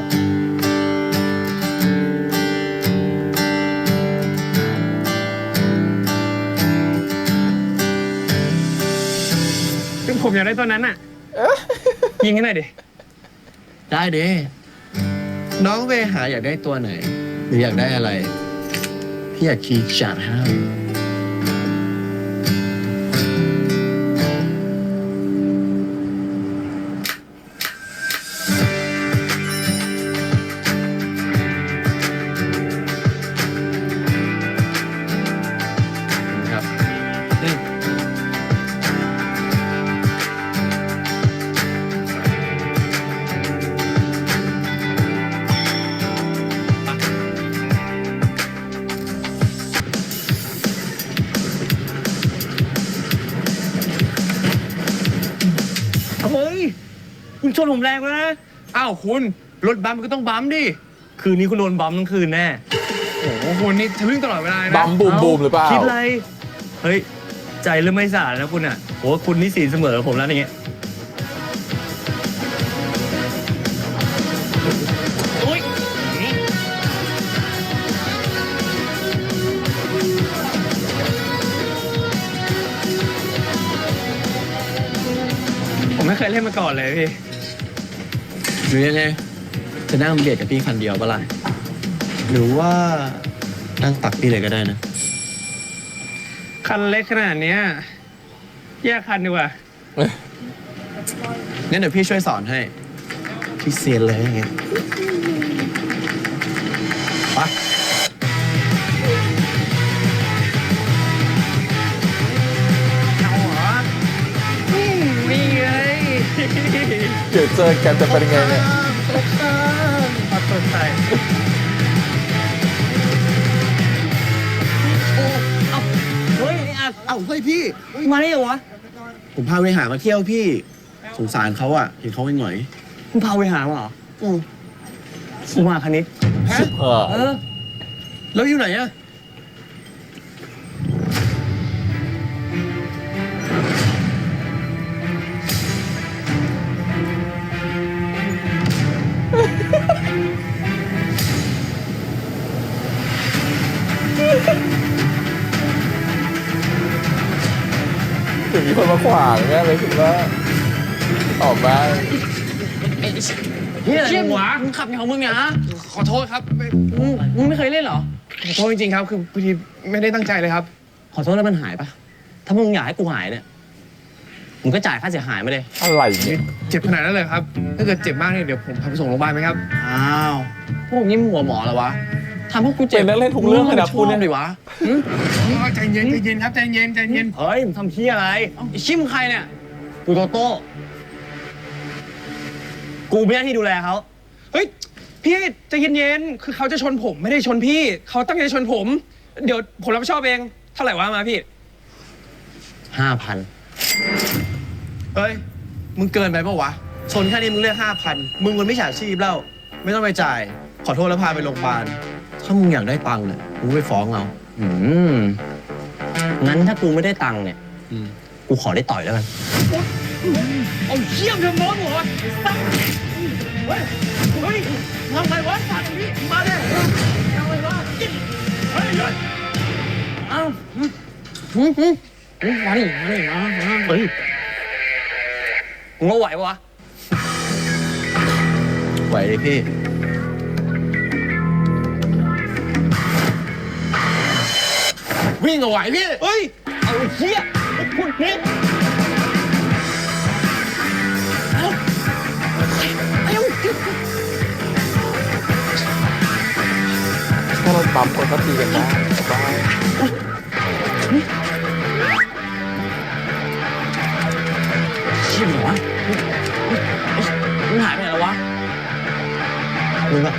ผมอยากได้ตัวนั้นอะยิงให้หน่อยดิ ได้เด้น้องเวหาอยากได้ตัวไหน หรืออยากได้อะไร พี่อยากคีย์จัดให้ครับ ผมแรงแล้วนะ อ้าวคุณรถบัมก็ต้องบัมดิ คืนนี้คุณโดนบัมทั้งคืนแน่ โอ้โหคุณนี่ทะลึ่งตลอดเวลาเลยนะ บัมบูมบูมหรือเปล่า คิดอะไร เฮ้ย ใจเริ่มไม่สะอาดแล้วคุณอ่ะโหคุณนี่สีเสมอผมแล้วอย่างเงี้ยโอ๊ยผมไม่เคยเล่นมาก่อนเลยพี่ หรือยังไง จะนั่งเบียดกับพี่คันเดียวปะล่ะหรือว่านั่งตักพี่เลยก็ได้นะ คันเล็กขนาดเนี้ยแยกคันดีกว่า งั้นเดี๋ยวพี่ช่วยสอนให้ พี่เซียนเลยอย่างเงี้ยไป เอาเหรอนี่ไง เดี๋ยวเจอกันจะเป็นยังไงเนี่ย ขอตัวใส่ เฮ้ยไอ้อัด เอ้าเฮ้ยพี่ มาได้ยังวะ ผมพาไปหามาเที่ยวพี่ สงสารเขาอ่ะ เห็นเขาหน่อย มึงพาไปหามาเหรอกูมาคณิต เออ เออ แล้วอยู่ไหนอ่ะ เดี๋ยวมีคนมาขวางแน่เลยคิดว่าออกมา เฮียอะไรมึงวะมึงขับอย่างของมึงเนี่ยฮะ ขอโทษครับไม่ มึงไม่เคยเล่นเหรอ ขอโทษจริงๆครับ คือพอดีไม่ได้ตั้งใจเลยครับ ขอโทษแล้วมันหายปะถ้ามึงอยากให้กูหายเนี่ย มึงก็จ่ายค่าเสียหายมาเลย อะไรเนี่ย เจ็บขนาดนั้นเลยครับ ถ้าเกิดเจ็บมากเนี่ยเดี๋ยวผมพาไปส่งโรงพยาบาลไหมครับ อ้าว พวกนี้มึงหัวหมอเหรอวะทำพวกกูเจ็บ เป็นนักเล่นทุกเรื่องเลยนะคุณเนี่ย ดิวะหึ ใจเย็นใจเย็นครับใจเย็นใจเย็น เฮ้ยมึงทำเพี้ยอะไรไอ้ชิมงใครเนี่ย กูโตโต้กูเป็นหน้าที่ดูแลเขา เฮ้ย พี่ใจเย็นๆ คือเขาจะชนผมไม่ได้ชนพี่ เขาตั้งใจชนผม เดี๋ยวผมรับผิดชอบเอง เท่าไหร่วะมาพี่ 5,000 เฮ้ย มึงเกินไปปะวะ ชนแค่นี้มึงเรียก5,000 มึงมันไม่ฉาชีพแล้ว ไม่ต้องไปจ่าย ขอโทษแล้วพาไปโรงพยาบาล ถ้ามึงอยากได้ตังค์เนี่ยมึงไปฟ้องเรา งั้นถ้ากูไม่ได้ตังค์เนี่ย กูขอได้ต่อยแล้วกัน เอาเชี่ยมเธอมอนหัวไอ้สัสเฮ้ยเฮ้ยทำไงวะสัตว์นี่มาเลยเอาเลยวะเฮ้ยหยุด เอ้ามาดิมาเฮ้ยมึงก็ไหวปะวะ ไหวเลยพี่ วิ่งเอาไหวพี่ เฮ้ย เอาไอ้เหี้ยคุณนี่ ถ้าเราปั๊มคนก็ตีกันได้สบาย ชิบเหรอวะมึงหายไปไหนแล้ววะ มึงอะ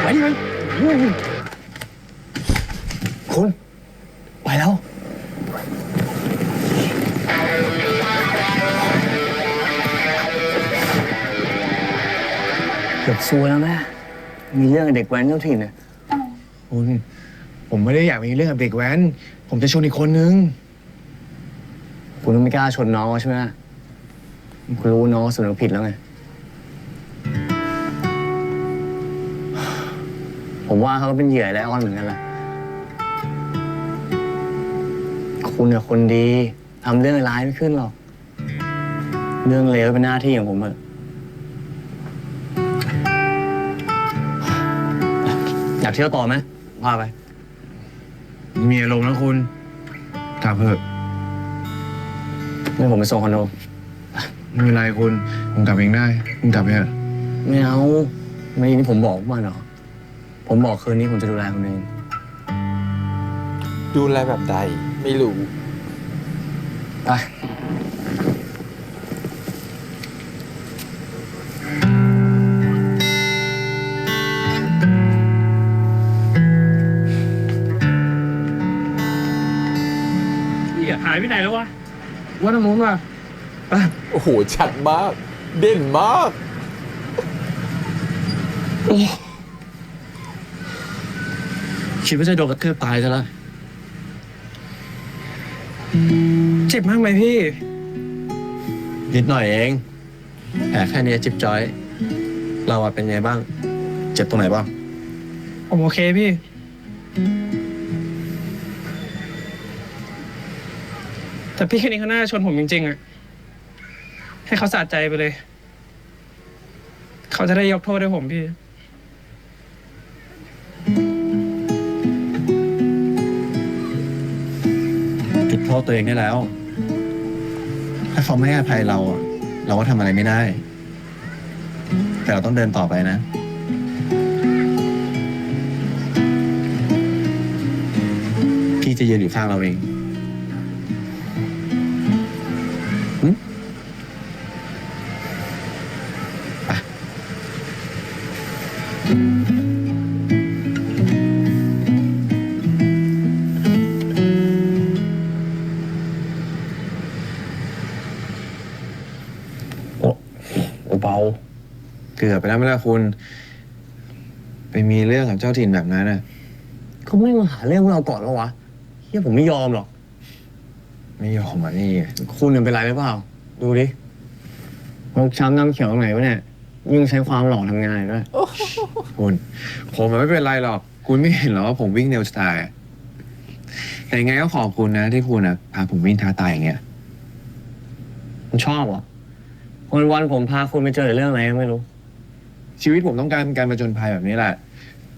ไปดิมันคุณ ไปแล้ว เกือบซวยแล้วแม่มีเรื่องกับเด็กแว้นเจ้าถิ่นเนี่ย คุณผมไม่ได้อยากมีเรื่องกับเด็กแว้น ผมจะชนอีกคนนึง คุณไม่กล้าชนน้องใช่ไหมคุณรู้น้องสำนึกผิดแล้วไง ผมว่าเขาก็เป็นเหยื่อแล้วอ้อนเหมือนกันแหละ คุณเนี่ยคนดีทำเรื่องร้ายไม่ขึ้นหรอก เรื่องเลวเป็นหน้าที่ของผมอะอยากเที่ยวต่อไหมพาไป มีอารมณ์แล้วคุณกลับเถอะ ไม่ผมไปส่งคอนโด ไม่เป็นไรคุณผมกลับเองได้คุณกลับไปเถอะ ไม่เอา ไม่นี่ผมบอกมันเหรอ ผมบอกคืนนี้ผมจะดูแลคุณเอง ดูแลแบบใดไม่รู้ ไป หายไปไหนแล้ววะว่าทางนู้นว่ะ โอ้โห ชัดมาก เด่นมาก คิดว่าจะโดนกระทืบตายซะแล้ว เจ็บมากไหมพี่ นิดหน่อยเองแผลแค่นี้จิ๊บจ้อย เราอะเป็นไงบ้าง เจ็บตรงไหนบ้าง ผมโอเคพี่ แต่พี่แค่นี้เขาน่าชนผมจริงๆอะให้เขาสะใจไปเลย เขาจะได้ยกโทษให้ผมพี่ จุดโทษตัวเองได้แล้ว ถ้าเขาไม่ให้อภัยเราอะเราก็ทำอะไรไม่ได้ แต่เราต้องเดินต่อไปนะ พี่จะยืนอยู่ข้างเราเองหึไป เบาเกือบไปแล้วไหมล่ะคุณ ไปมีเรื่องกับเจ้าถิ่นแบบนั้นน่ะ เขาไม่มาหาเรื่องพวกเราก่อนแล้ววะเฮียผมไม่ยอมหรอก ไม่ยอมอ่ะนี่ คุณเป็นไรหรือเปล่า ดูดิฟกช้ำน้ำเขียวตรงไหนวะเนี่ยยิ่งใช้ความหล่อทำงานด้วย คุณผมไม่เป็นไรหรอก คุณไม่เห็นหรอว่าผมวิ่งเร็วสไตล์แต่ยังไงก็ขอบคุณนะที่คุณพาผมวิ่งท้าตายอย่างเงี้ย ผมชอบอ่ะวันๆผมพาคุณไปเจอเรื่องอะไรก็ไม่รู้ ชีวิตผมต้องการผจญภัยแบบนี้แหละ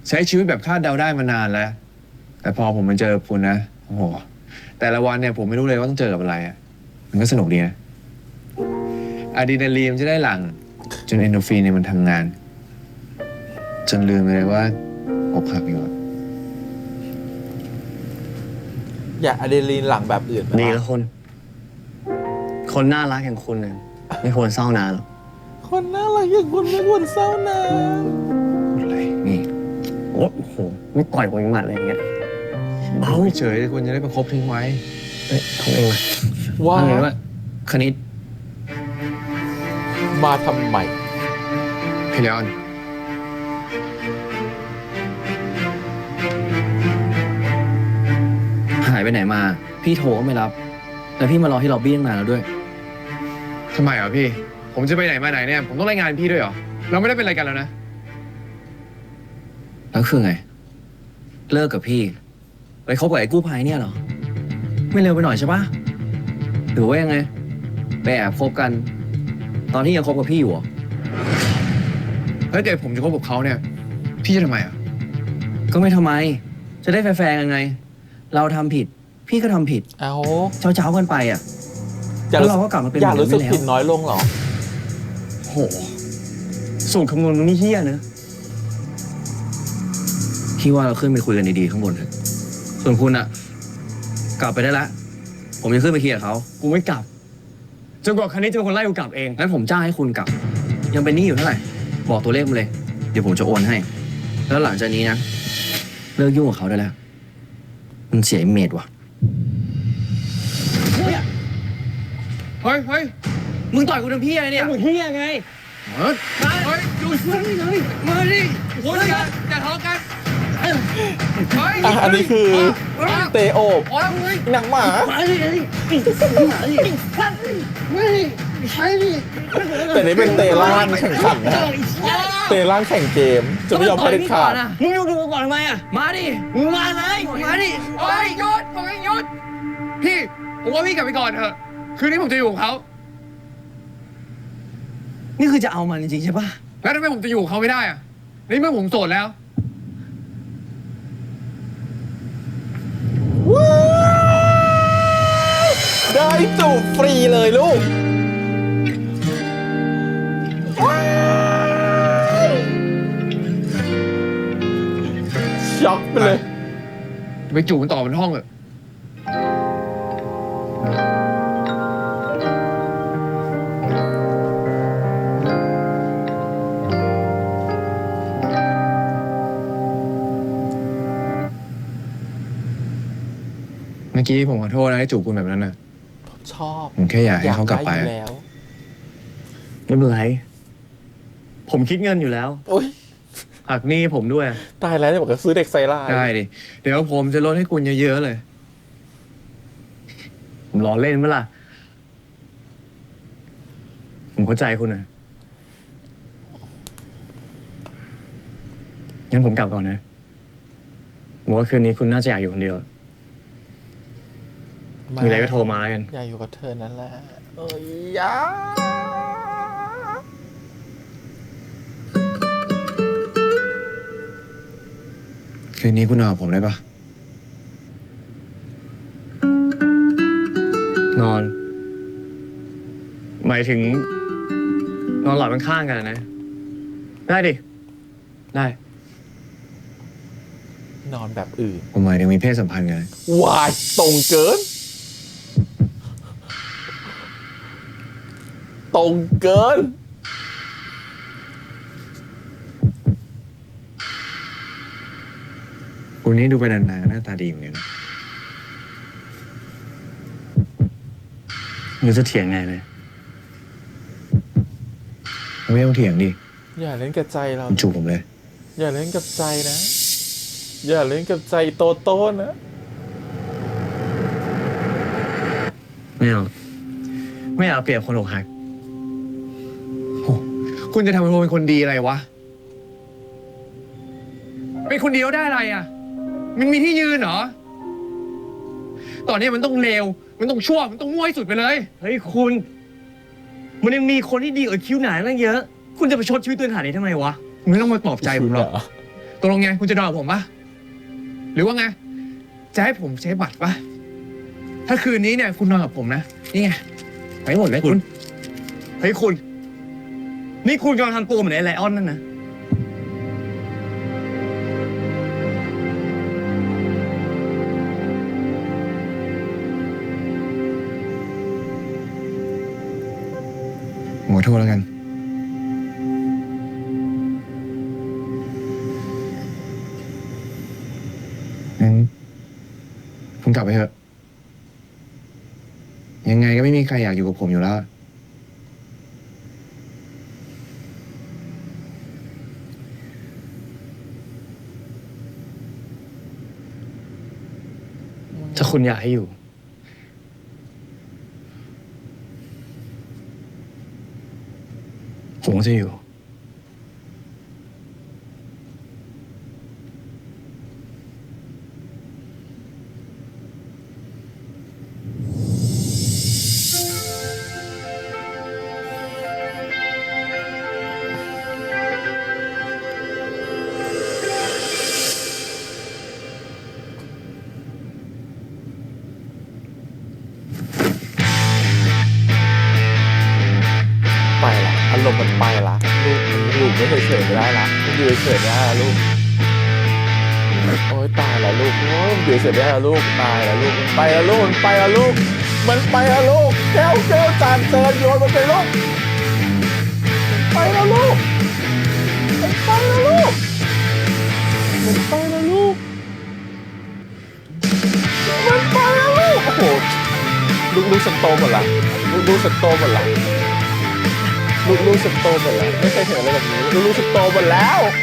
ใช้ชีวิตแบบคาดเดาได้มานานแล้ว แต่พอผมมาเจอคุณนะโอ้โหแต่ละวันเนี่ยผมไม่รู้เลยว่าต้องเจอกับอะไรมันก็สนุกดีนะอะดรีนาลีนมันจะได้หลั่งจนเอนโดรฟินเนี่ยมันทำงาน จนลืมไปเลยว่าอกหักอยู่ อย่าอะดรีนาลีนหลังแบบอื่น ดีแล้วคุณ คนน่ารักอย่างคุณเนี่ยไม่ควรเศร้านานหรอก คนน่ารักอย่างคุณไม่ควรเศร้านะ อะไรนี่ โอ้โหไม่ต่อยผมยังหมัดอะไรอย่างเงี้ยเบา เฉยๆคุณจะได้ประคบทิ้งไว้ เฮ้ยทำเองอะ ว่า ทำเองด้วยคณิต มาทำไม พี่เลออน หายไปไหนมา พี่โทรก็ไม่รับ แล้วพี่มารอที่ล็อบบี้ตั้งนานแล้วด้วย ทำไมอ่ะพี่ ผมจะไปไหนมาไหนเนี่ย ผมต้องรายงานพี่ด้วยเหรอ เราไม่ได้เป็นอะไรกันแล้วนะ แล้วคือไง เลิกกับพี่ ไปคบกับไอ้กู้ภัยเนี่ยเหรอ ไม่เร็วไปหน่อยใช่ปะหรือว่ายังไงไปแอบคบกัน ตอนที่ยังคบกับพี่อยู่เหรอ แล้วเดี๋ยวผมจะคบกับเขาเนี่ย พี่จะทำไมอ่ะ ก็ไม่ทำไม จะได้แฟร์ๆกันไง เราทำผิด พี่ก็ทำผิด เอา เช้าๆกันไปอ่ะ อย่า แล้วเราก็กลับมาเป็น อย่า เหมื รู้ อน สึก เดิม ผิด ไม่แล้ว น้อยลงเหรอ โหสูตรคำนวณมันนี่เฮี้ยนะ พี่ว่าเราขึ้นไปคุยกันดีๆข้างบนเถอะส่วนคุณอ่ะ กลับไปได้ละ ผมจะขึ้นไปเคลียร์กับเขา กูไม่กลับจนกว่าคณิตจะเป็นคนไล่กูกลับเอง งั้นผมจ้างให้คุณกลับ ยังเป็นหนี้อยู่เท่าไหร่ บอกตัวเลขมาเลย เดี๋ยวผมจะโอนให้ แล้วหลังจากนี้นะ เลิกยุ่งกับเขาได้แล้ว มันเสียอิมเมจว่ะ เฮ้ย มึงต่อยกูทำพี่อะไรเนี่ย มึงเฮี้ยไง เฮ้ยดูมาดิโอ้ยอย่าทะเลาะกันเฮ้ย อ่ะอันนี้คือเตโอบ โอ้ยเฮ้ย หนังหมา แต่นี่เป็นเตล่างแข่งขันนะเตล่างแข่งเกม จะไม่ยอมแพ้เด็ดขาด มึงอยู่ดูก่อนทำไมอ่ะ มาดิ มึงมาเลยมาดิ โอ้ยหยุดบอกให้หยุด พี่ ผมว่าพี่กลับไปก่อนเถอะ คืนนี้ผมจะอยู่กับเขา นี่คือจะเอามันจริงๆใช่ปะ แล้วทำไมผมจะอยู่กับเขาไม่ได้อะนี่เมื่อผมโสดแล้ว ได้จูบฟรีเลยลูก ช็อกไปเลย ไปจูบกันต่อบนห้องเถอะ เมื่อกี้ผมขอโทษนะที่จูบคุณแบบนั้นนะ ชอบ ผมแค่อยากให้เขากลับไป อยได้อยู่แล้ว ไม่เป็นไร ผมคิดเงินอยู่แล้ว โอ๊ย หักหนี้ผมด้วย ตายแล้วเนี่ยบอกจะซื้อเด็กไซร่า ได้ดิ เดี๋ยวผมจะลดให้คุณเยอะๆเลย ผมล้อเล่นเมื่อล่ะ ผมเข้าใจคุณนะงั้นผมกลับก่อนนะผมว่าคืนนี้คุณน่าจะอยากอยู่คนเดียว มีอะไรก็โทรมาแล้วกัน อยากอยู่กับเธอนั่นแหละเอ้ยยา คืนนี้คุณนอนกับผมได้ปะ นอน หมายถึง นอนหลับข้างๆกันนะ ได้ดิ ได้ นอนแบบอื่น ผมหมายถึงมีเพศสัมพันธ์กัน วายตรงเกิน ตรงเกิน คุณนี่ดูไปนานๆหน้าตาดีเหมือนกันนะ หรือจะเถียงไงเลย ไม่ต้องเถียงดิ อย่าเล่นกับใจเรา คุณจูบผมเลย อย่าเล่นกับใจนะ อย่าเล่นกับใจโตโต้นะ ไม่เอา ไม่เอาเปรียบคนอกหักโอ้คุณจะทำให้ผมเป็นคนดีอะไรวะ เป็นคนเดียวได้อะไรอ่ะ มันมีที่ยืนเหรอ ตอนนี้มันต้องเลว มันต้องชั่ว มันต้องง่วยสุดไปเลย เฮ้ยคุณ มันยังมีคนที่ดีกว่าคิ้วหนาตั้งเยอะ คุณจะไปชดชีวิตตัวเองขนาดนี้ทำไมวะ ไม่ต้องมาปลอบใจผมหรอกตกลงไง คุณจะนอนกับผมปะหรือว่าไง จะให้ผมใช้บัตรปะถ้าคืนนี้เนี่ย คุณนอนกับผมนะ นี่ไง ไปหมดเลยคุณ เฮ้ยคุณ นี่คุณกำลังทำตัวเหมือนไอ้ไลออนนั่นนะ ผมขอโทษแล้วกัน งั้นคุณกลับไปเถอะ ยังไงก็ไม่มีใครอยากอยู่กับผมอยู่แล้ว ถ้าคุณอยากให้อยู่ ผมก็จะอยู่ ไปละอารมณ์มันไปละลูกมันอยู่ไม่เฉยๆไม่ได้ละมันอยู่เฉยๆไม่ได้ละลูกโอ๊ยตายละลูกโอ้ยมันอยู่เฉยๆไม่ได้ละลูกตายละลูกมันไปละลูกมันไปละลูกมันไปละลูกแก้วเจอจานเจอโยนมันไปลูกมันไปละลูกมันไปละลูกมันไปละลูกมันไปละลูกโอ้โหลูกฉันโตหมดละลูกฉันโตหมดละลูกฉันโตหมดแล้วไม่เคยเห็นอะไรแบบนี้ลูกฉันโตหมดแล้วอ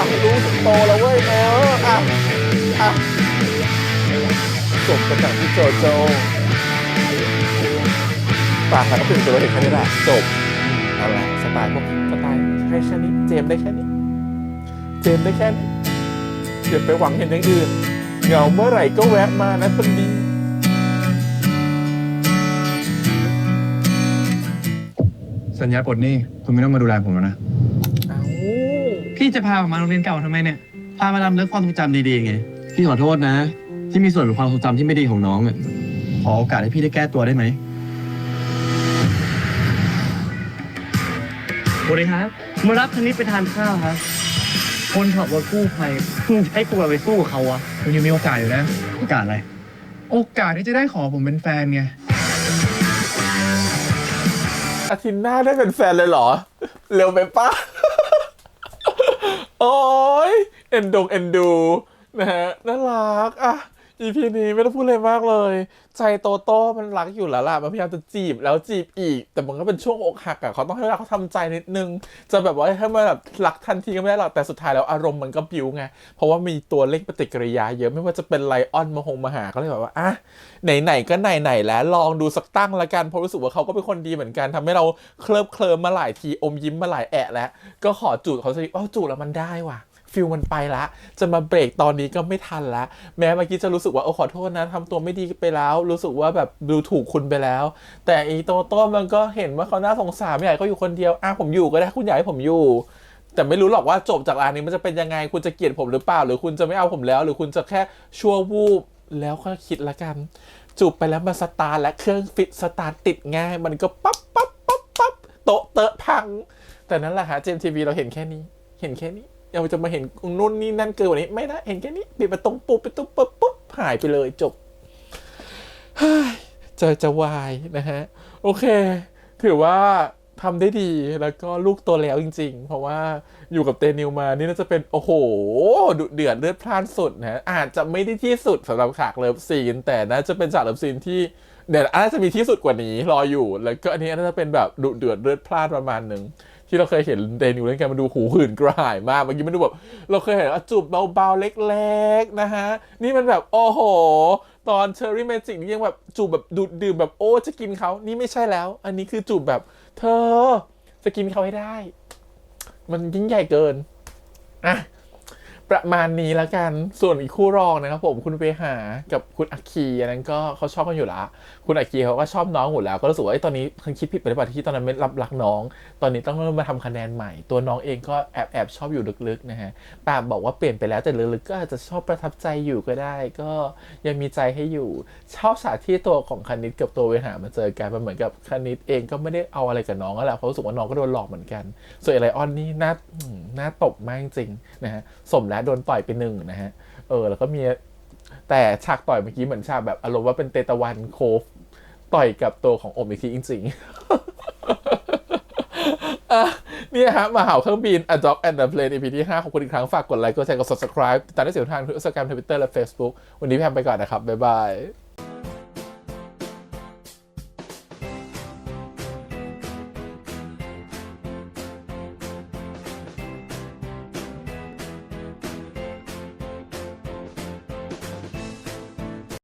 ่ะลูกฉันโตแล้วเว้ยอ่ะสมกับหนังที่โจโจ้ปากแล้วก็เป็นตัวเราเห็นแค่นี้แหละจบอะไรสไตล์ให้แค่นี้เจมได้แค่นี้อย่าไปหวังเห็นอย่างอื่นเหงาเมื่อไหร่ก็แวะมานะคนดี สัญญาปลดหนี้คุณไม่ต้องมาดูแลผมแล้วนะ เอ้า พี่จะพาออกมาโรงเรียนเก่าทำไมเนี่ย พามาลำเลิกความทรงจำดีๆไง พี่ขอโทษนะ ที่มีส่วนกับความทรงจำที่ไม่ดีของน้องอ่ะขอโอกาสให้พี่ได้แก้ตัวได้ไหมสวัสดีครับ มารับธนิตไปทานข้าวครับ คนขับรถกู้ภัยให้กูไปสู้กับเขาวะ คุณยังมีโอกาสอยู่นะ โอกาสอะไร โอกาสที่จะได้ขอผมเป็นแฟนไง อาทิตย์หน้าได้เป็นแฟนเลยเหรอ เร็วไปปะ โอ้ยเอ็นดูนะฮะน่ารักอ่ะ EP นี้ไม่ต้องพูดเลยมากเลย ใจโตโต้มันรักอยู่แล้วล่ะมันพยายามจะจีบแล้วจีบอีก แต่มันก็เป็นช่วงอกหักอะเขาต้องให้เวลาเขาทำใจนิดนึง จะแบบว่าให้มาแบบรักทันทีก็ไม่ได้หรอกแต่สุดท้ายแล้วอารมณ์มันก็บิ้วไงเพราะว่ามีตัวเร่งปฏิกิริยาเยอะไม่ว่าจะเป็นไลออนมาหาก็เลยแบบว่าอ่ะไหนๆก็ไหนๆแล้วลองดูสักตั้งละกันเพราะรู้สึกว่าเขาก็เป็นคนดีเหมือนกันทำให้เราเคลิมมาหลายทีอมยิ้มมาหลายแอะแล้วก็ขอจูบเขาสักทีจูบแล้วมันได้ว่ะฟิลมันไปละจะมาเบรกตอนนี้ก็ไม่ทันละแม้เมื่อกี้จะรู้สึกว่าขอโทษนะทำตัวไม่ดีไปแล้วรู้สึกว่าแบบดูถูกคุณไปแล้วแต่อีโตโต้มันก็เห็นว่าเขาน่าสงสารไม่อยากให้เขาอยู่คนเดียวผมอยู่ก็ได้คุณอยากให้ผมอยู่แต่ไม่รู้หรอกว่าจบจากร้านนี้มันจะเป็นยังไงคุณจะเกลียดผมหรือเปล่าหรือคุณจะไม่เอาผมแล้วหรือคุณจะแค่ชั่ววูบแล้วก็คิดละกันจูบไปแล้วมาสตาร์ทและเครื่องฟิตสตาร์ทติดง่ายมันก็ปั๊บโต๊ะเตอะพังแต่นั่นแหละฮะเจมทีวีเราเห็นแค่นี้ยังจะมาเห็นนู่นนี่นั่นเกินกว่านี้ไม่ได้เห็นแค่นี้ปิดประตูปุ๊บหายไปเลยจบจะวายนะฮะโอเคถือว่าทำได้ดีแล้วก็ลูกโตแล้วจริงๆเพราะว่าอยู่กับเตนิวมานี่น่าจะเป็นโอ้โหดุเดือดเลือดพล่านสุดนะอาจจะไม่ได้ที่สุดสำหรับฉากเลิฟซีนแต่น่าจะเป็นฉากเลิฟซีนที่เดี๋ยวน่าจะมีที่สุดกว่านี้รออยู่แล้วก็อันนี้น่าจะเป็นแบบดุเดือดเลือดพล่านประมาณนึงที่เราเคยเห็นเดนิวเล่นกันมันดูหูหื่นกระหายมากเมื่อกี้มันดูแบบเราเคยเห็นจูบเบาๆเล็กๆนะฮะนี่มันแบบโอ้โหตอนเชอร์รี่เมจิกนี่ยังแบบจูบแบบดูดดื่มแบบโอ้จะกินเขานี่ไม่ใช่แล้วอันนี้คือจูบแบบเธอจะกินเขาให้ได้มันยิ่งใหญ่เกินอ่ะประมาณนี้แล้วกันส่วนอีกคู่รองนะครับผมคุณเวหากับคุณอาคีอันนั้นก็เขาชอบกันอยู่ละคุณอาคีเขาก็ชอบน้องอยู่แล้วก็รู้สึกว่าตอนนี้ฉันคิดผิดไปหรือเปล่าที่ตอนนั้นไม่รับรักน้องตอนนี้ต้องเริ่มมาทำคะแนนใหม่ตัวน้องเองก็แอบชอบอยู่ลึกๆนะฮะปากบอกว่าเปลี่ยนไปแล้วแต่ลึกๆก็อาจจะชอบประทับใจอยู่ก็ได้ก็ยังมีใจให้อยู่ชอบฉากที่ตัวของคณิตกับตัวเวหามาเจอกันมันเหมือนกับคณิตเองก็ไม่ได้เอาอะไรกับน้องแล้วแหละเพราะรู้สึกว่าน้องก็โดนหลอกเหมือนกันส่วนไลออนนี่น่าตบมากจริงนะฮะสมแล้วโดนต่อยไปหนึ่งนะฮะแล้วก็มีแต่ฉากต่อยเมื่อกี้เหมือนฉากแบบอารมณ์ว่าเป็นเตตะวันโคฟต่อยกับตัวของอมอีกทีจริงๆนี่ฮะมาเห่าเครื่องบิน A Dog and a Plane EP ที่ 5 ขอบคุณอีกครั้งฝากกดไลค์กดแชร์กด subscribe ติดตามได้เสียงทาง Instagram Twitter และ Facebook วันนี้พี่แพมไปก่อนนะครับบ๊ายบาย